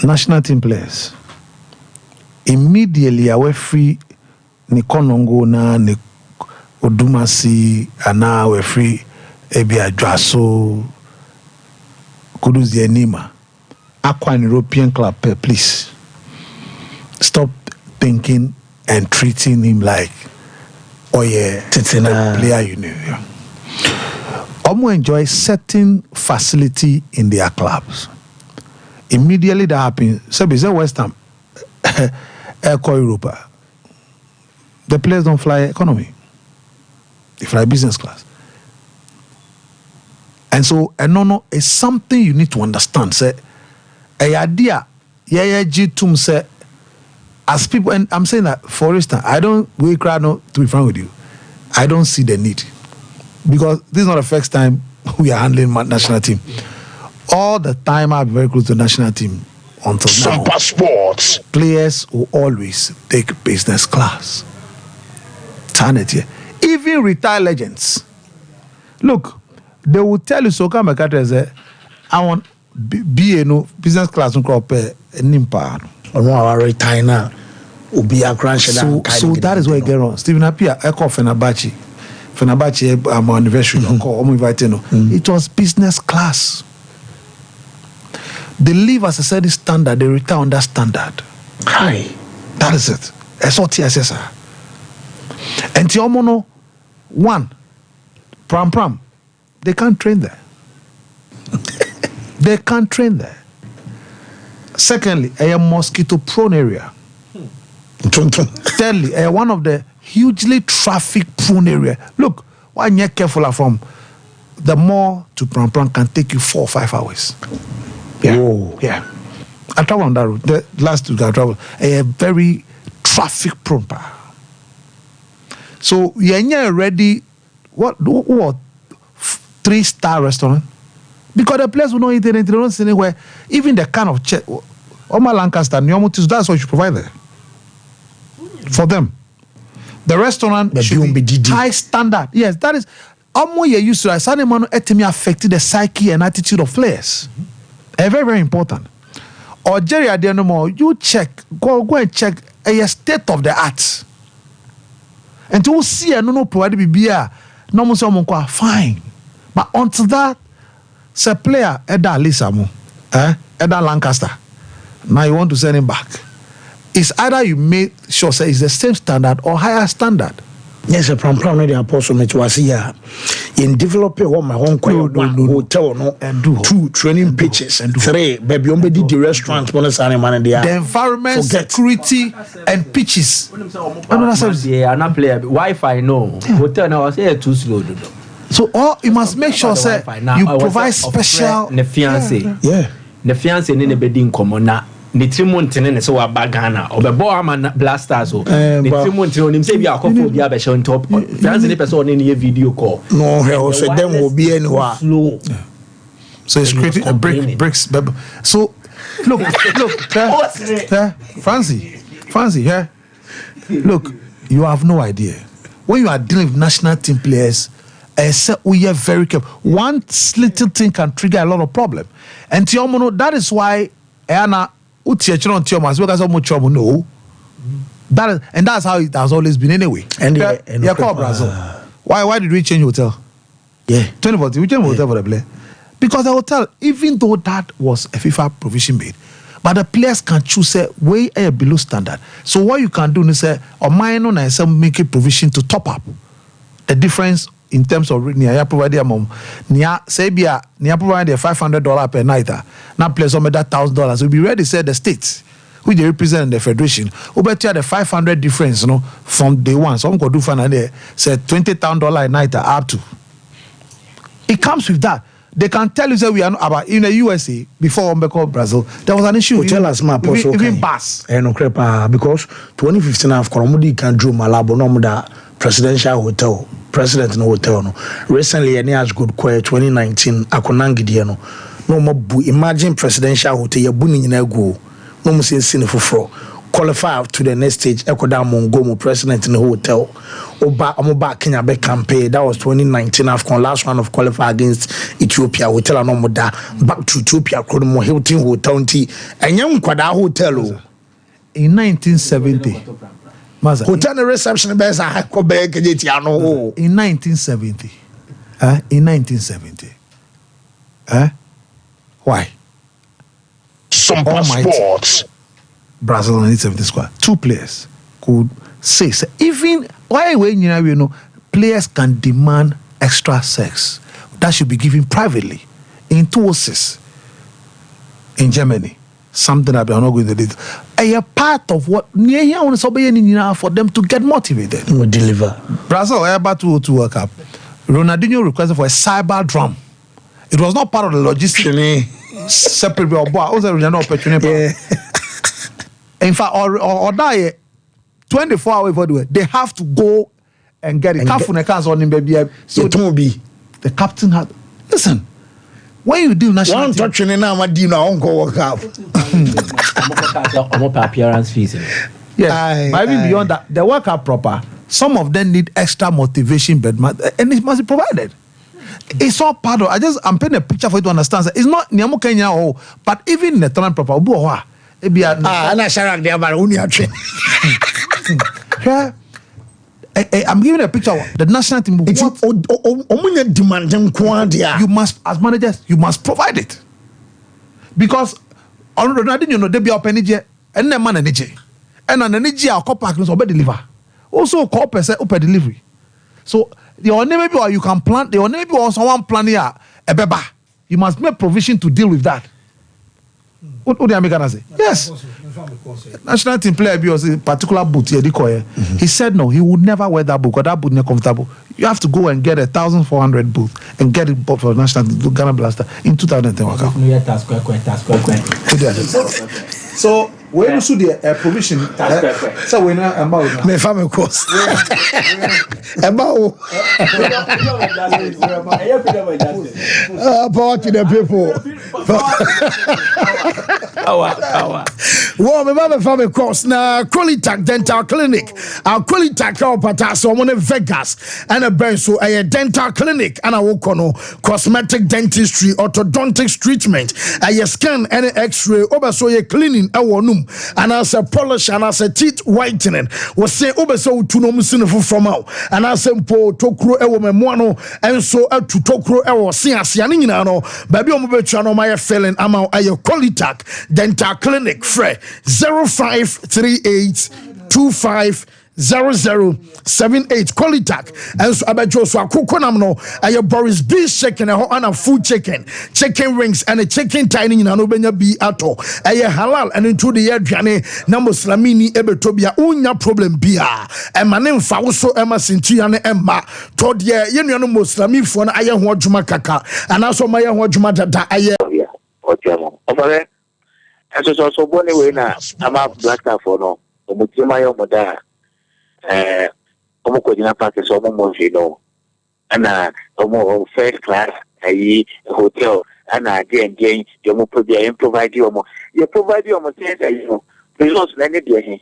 national team players, immediately away free, ni konongo na ni odumasi, ana we free, ebi adwaso, kuduzi enima. Aqua an European club, please. Stop thinking and treating him like, oh yeah, a player you know. Omo enjoy certain facility in their clubs. Immediately that happens, so be West Ham, Airco Europa. The players don't fly economy. They fly business class. And so, no, it's something you need to understand. Say, a idea, say, as people, and I'm saying that for instance, we crowd to be frank with you, I don't see the need. Because this is not the first time we are handling national team. All the time I've been very close to the national team until now. Sompa Sports. Players will always take business class. Turn it here. Even retired legends. Look, they will tell you, so come say, I want business class and crop nimpa. So that is where you get wrong. Stephen Appiah, Echo Fenerbahce, I'm on anniversary. It was business class. They live as a certain standard, they retire on that standard. Hi. That is it. SOTSSR. And Tiomono, one, Pram, they can't train there. They can't train there. Secondly, a mosquito prone area. Thirdly, one of the hugely traffic prone area. Look, when you're careful from the mall to Pram can take you 4 or 5 hours. Yeah. Whoa. Yeah. I traveled on that route. The last week I traveled. A very traffic prone. So you're ready. What 3-star restaurant? Because the place will not eat anything, they don't see anywhere. Even the kind of check, Oma Lancaster, that's what you provide there. For them. The restaurant should be high standard. Yes, that is. Omo you used to Sanimano etimi affected the psyche and attitude of players. Very, very important. Or Jerry Adenoma, you check, go and check a state of the art. And to see no provide beer, no more fine. But until that, say player Eda Lisamu, Eda Lancaster. Now you want to send him back. It's either you make sure say it's the same standard or higher standard. Yes, a pram the apostle it was here in developing what my own hotel no and 2 training pitches and 3 baby the restaurant the environment, security and pitches. Wi-Fi no hotel now say too slow. So you must make sure say you provide special the fiancé. Yeah. The fiancé in the bedding common na the Trimontin so bagana or the Boaman blasters the Trimontin on him say we are couple be a show on top. Fiancé person in a video call. No, he also them will be anywhere. Slow. So it's creating a bricks. So look, Fancy, yeah. Look, you have no idea. When you are dealing with national team players, we are very careful. One little thing can trigger a lot of problem. And Tiomono, that is why Anna no. And that's how it has always been anyway. And call Brazil. Why did we change hotel? Yeah. 2014, we changed hotel for the player. Because the hotel, even though that was a FIFA provision made, but the players can choose way below standard. So what you can do is say, or minor and make a provision to top up the difference in terms of near provide near say near provide $500 per night. Now players on that $1,000. We'll be ready to say the states which they represent the federation. We better the 500 difference, from day one. Some could do finally say $20,000 a night up to. It comes with that. They can tell you that we are not about in the USA before Brazil. There was an issue. Tell us my even pass. Because 2015 I've Koromudi can draw Malabo no da presidential hotel. President no hotel no. Recently any has good 2019 Akonangi no more imagine presidential hotel ya buni nyina go. no mo sin foforo qualify to the next stage ekoda mongomo president in the hotel oba Kenya be campaign that was 2019 AFCON last round of qualify against Ethiopia hotel no moda back to Ethiopia Kromo Hilton hotel nti enye nkwada hotel in 1970 Maza hotel reception be sa ko be kejeti ano in 1970 in 1970 why Sompa Sports Brazil 1970 squad 2 players could say even why when you know players can demand extra sex that should be given privately in 206 in Germany, something that we are not going to do. A part of what near here on for them to get motivated. We deliver. Brazil about to World Cup. Ronaldinho requested for a cyber drum. It was not part of the logistics. Separate opportunity. In fact, or die 24 hours for the way. They have to go and get it. So the captain had listen. When you do national one touch in now, my dinner won't go work out. Appearance fees. Yes, but even beyond that, the work out proper. Some of them need extra motivation, but and it must be provided. It's all part of. I'm painting a picture for you to understand. It's not Niamu Kenya but even the talent proper. I'm giving a picture of the national team. You must, as managers, you must provide it. Because on Ronaldinho, they be up energy and the man energy. And an energy, our cop pack will deliver. Also, call person up delivery. So, the only maybe or you can plan, the only maybe or someone plan here, a beba. You must make provision to deal with that. What do you American say? Yes. National team player was a particular boot here. He said no, he would never wear that boot because that boot is not comfortable. You have to go and get 1,400 boot and get it bought for the national team to Ghana Blaster in 2010. So when you see the provision, so we know about my family course. About to the people. Well, my family course now. Qualitac Dental Clinic. Our Qualitac Patas so in Vegas and a benzo a dental clinic and a wokono cosmetic dentistry orthodontics treatment. A scan and X-ray over so a cleaning a wonum. And as a polish and as a teeth whitening was say over so to no sinful from out and as a po tokro ewo memoano and so to tokro ewo sianino baby omubetuano my felling amount a Qualitac Dental Clinic fre 0538250078 Qualitac and so abejo so akokonam no aye Boris B chicken and a food chicken rings and a chicken tiny in anobenya bi ato aye halal and into the aduane na muslimini ebetobia unya problem bia e mane mfa wo so ema sintua ne emma to de ye nuano muslimifo na aye ho adwuma kaka anaso maye ho adwuma dada aye ofare so bone we na ama black for no omutima yo moda omo kojina park so omo no ana omo first class ayi hotel ana again you mo provide you things that you know results na need there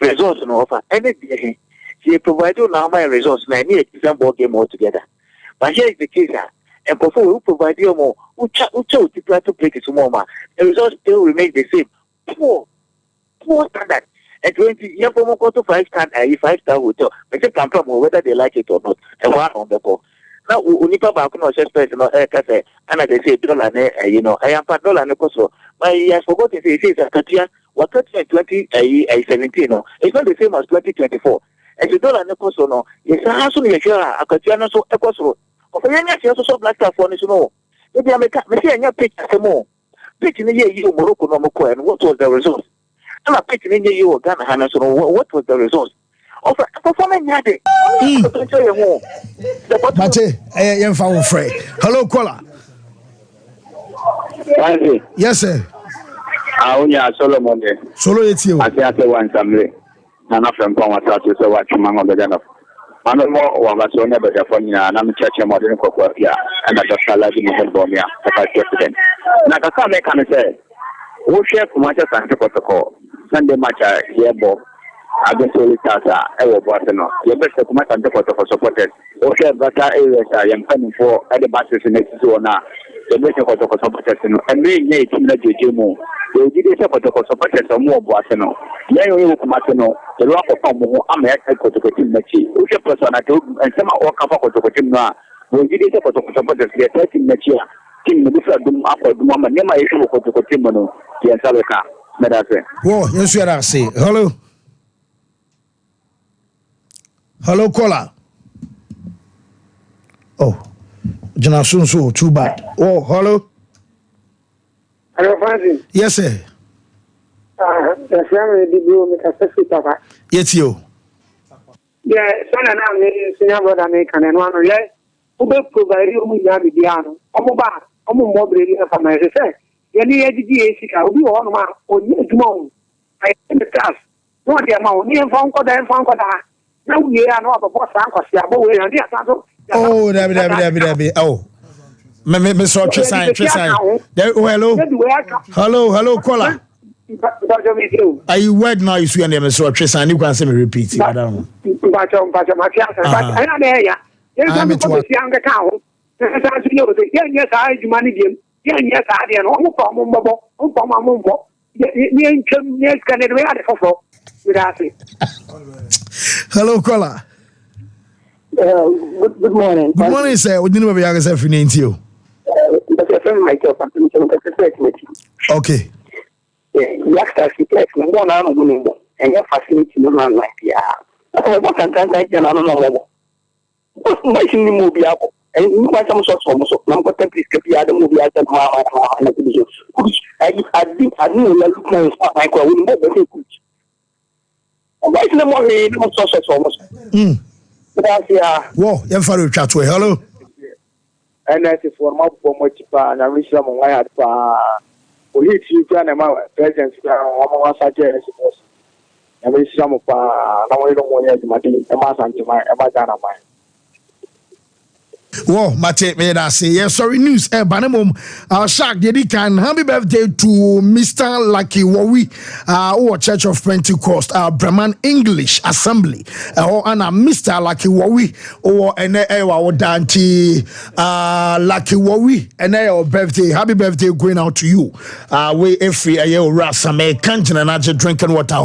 results no offer any there you provide you now my results na any example game all together but here is the case and before we provide you more ucha to try to break it more the results still remain the same poor standard. At 20, you go to 5-star hotel. But they can come whether they like it or not. And one on the call. Now, Unipa Bakuno says, and they say, I am $1 and so. But he has forgotten to say, Katia, what 2017, no, it's not the same as 2024. And the dollar and so, no, it's a house on your share, a Katiana so, a coso. Of any also black for no. Maybe I make a picture more. Pitch in the year, Morocco, no more, and what was the result? I'm a pitching in you Ghana Hana, so what was the result? Of performing that day. Mate, I am found free. Hello, caller. Yes, sir. Solomon. Solo, it's you. I say one family. None of them come out to say what you man of the gun of. I don't know what was so never the phone, and I'm church modern cocoa, and I just allowed him to bomb me. If I president. Now, the family can say. we share commercial Santa Protocol Sunday match here against Solitasa, Evo Barcelona. Your best commercial Santa Protocol supporters. We share better areas I am coming for at the bases in next zone. The best protocol supporters and me team that you do. The GDS protocol supporters are more Barcelona. Yeah, you Martino, the rock of Pomo, I'm a protocol team match. We share person at and some of our protocol team now. We GDS protocol supporters get 13 match here. Team Medusa Dum up or Duma, Nema issue for the Timono, the Salaka, Medase. Whoa, yes, you are say. Hello. Hello, caller. Oh, Janasun, so too bad. Oh, hello. Hello, Francis. Yes, sir. The family did you make a specific papa? Yes, you. Yeah, son and I made senior brother American and one relay. Who will provide you with Yavidiano? I'm more ready for my research. Any education, I'll be on my own tomorrow. I in the class. No, the amount, near Fonko, then Fonko. Now we are not a boss, oh, Debbie. Oh, Miss Trisine. Hello, caller. Are you word now? You see, and Miss Trisine, you can say me repeat. I don't know. Yes, I do money game. Yes, I did. Hello, caller. Good morning. Good morning, sir. We didn't have a young name to you. Okay. Youngsters, one hour ago, and your facility no man like what can I tell another? Why should you move up? And you want some sort of number 10 please keep the other movie as a mama. I think I knew you look nice. I call you very good. Why is the money not so almost? Whoa, you're for chat to hello. And that's for my cheaper, and I wish someone I had police you can amount presence. I suggest I wish some of now we don't want to make a mass anti my Abadana mine. Whoa, Mate, may I say, yes, sorry, news, Banamum, Shark, Daddy can. Happy birthday to Mr. Lucky Wawi, or Church of Pentecost, Brahman English Assembly, or Mr. Lucky Wawi, or an Dante, Lucky Wawi, and our birthday, happy birthday going out to you. We, if we are Rasa, may can't and drinking water,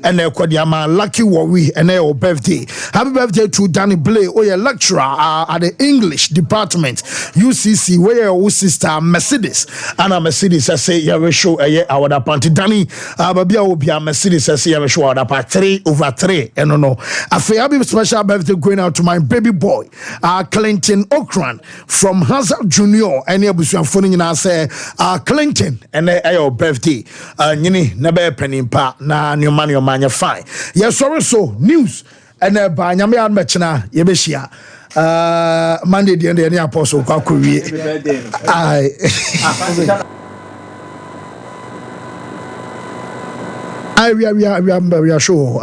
and Quadiama, Lucky Wawi, and our birthday. Happy birthday to Danny Blay, or a lecturer at the English Department UCC where your sister Mercedes and a Mercedes I say you show our party Danny babia will be a Mercedes I say you show our part 3/3 and no a happy special birthday going out to my baby boy Clinton Okran from Hazard Junior and your phone in say Clinton and your birthday nyini na be penimpa na new man fine yes sorry so news and by nyame admechna yebeshia Monday the end of the apostle Kakuri. We are sure.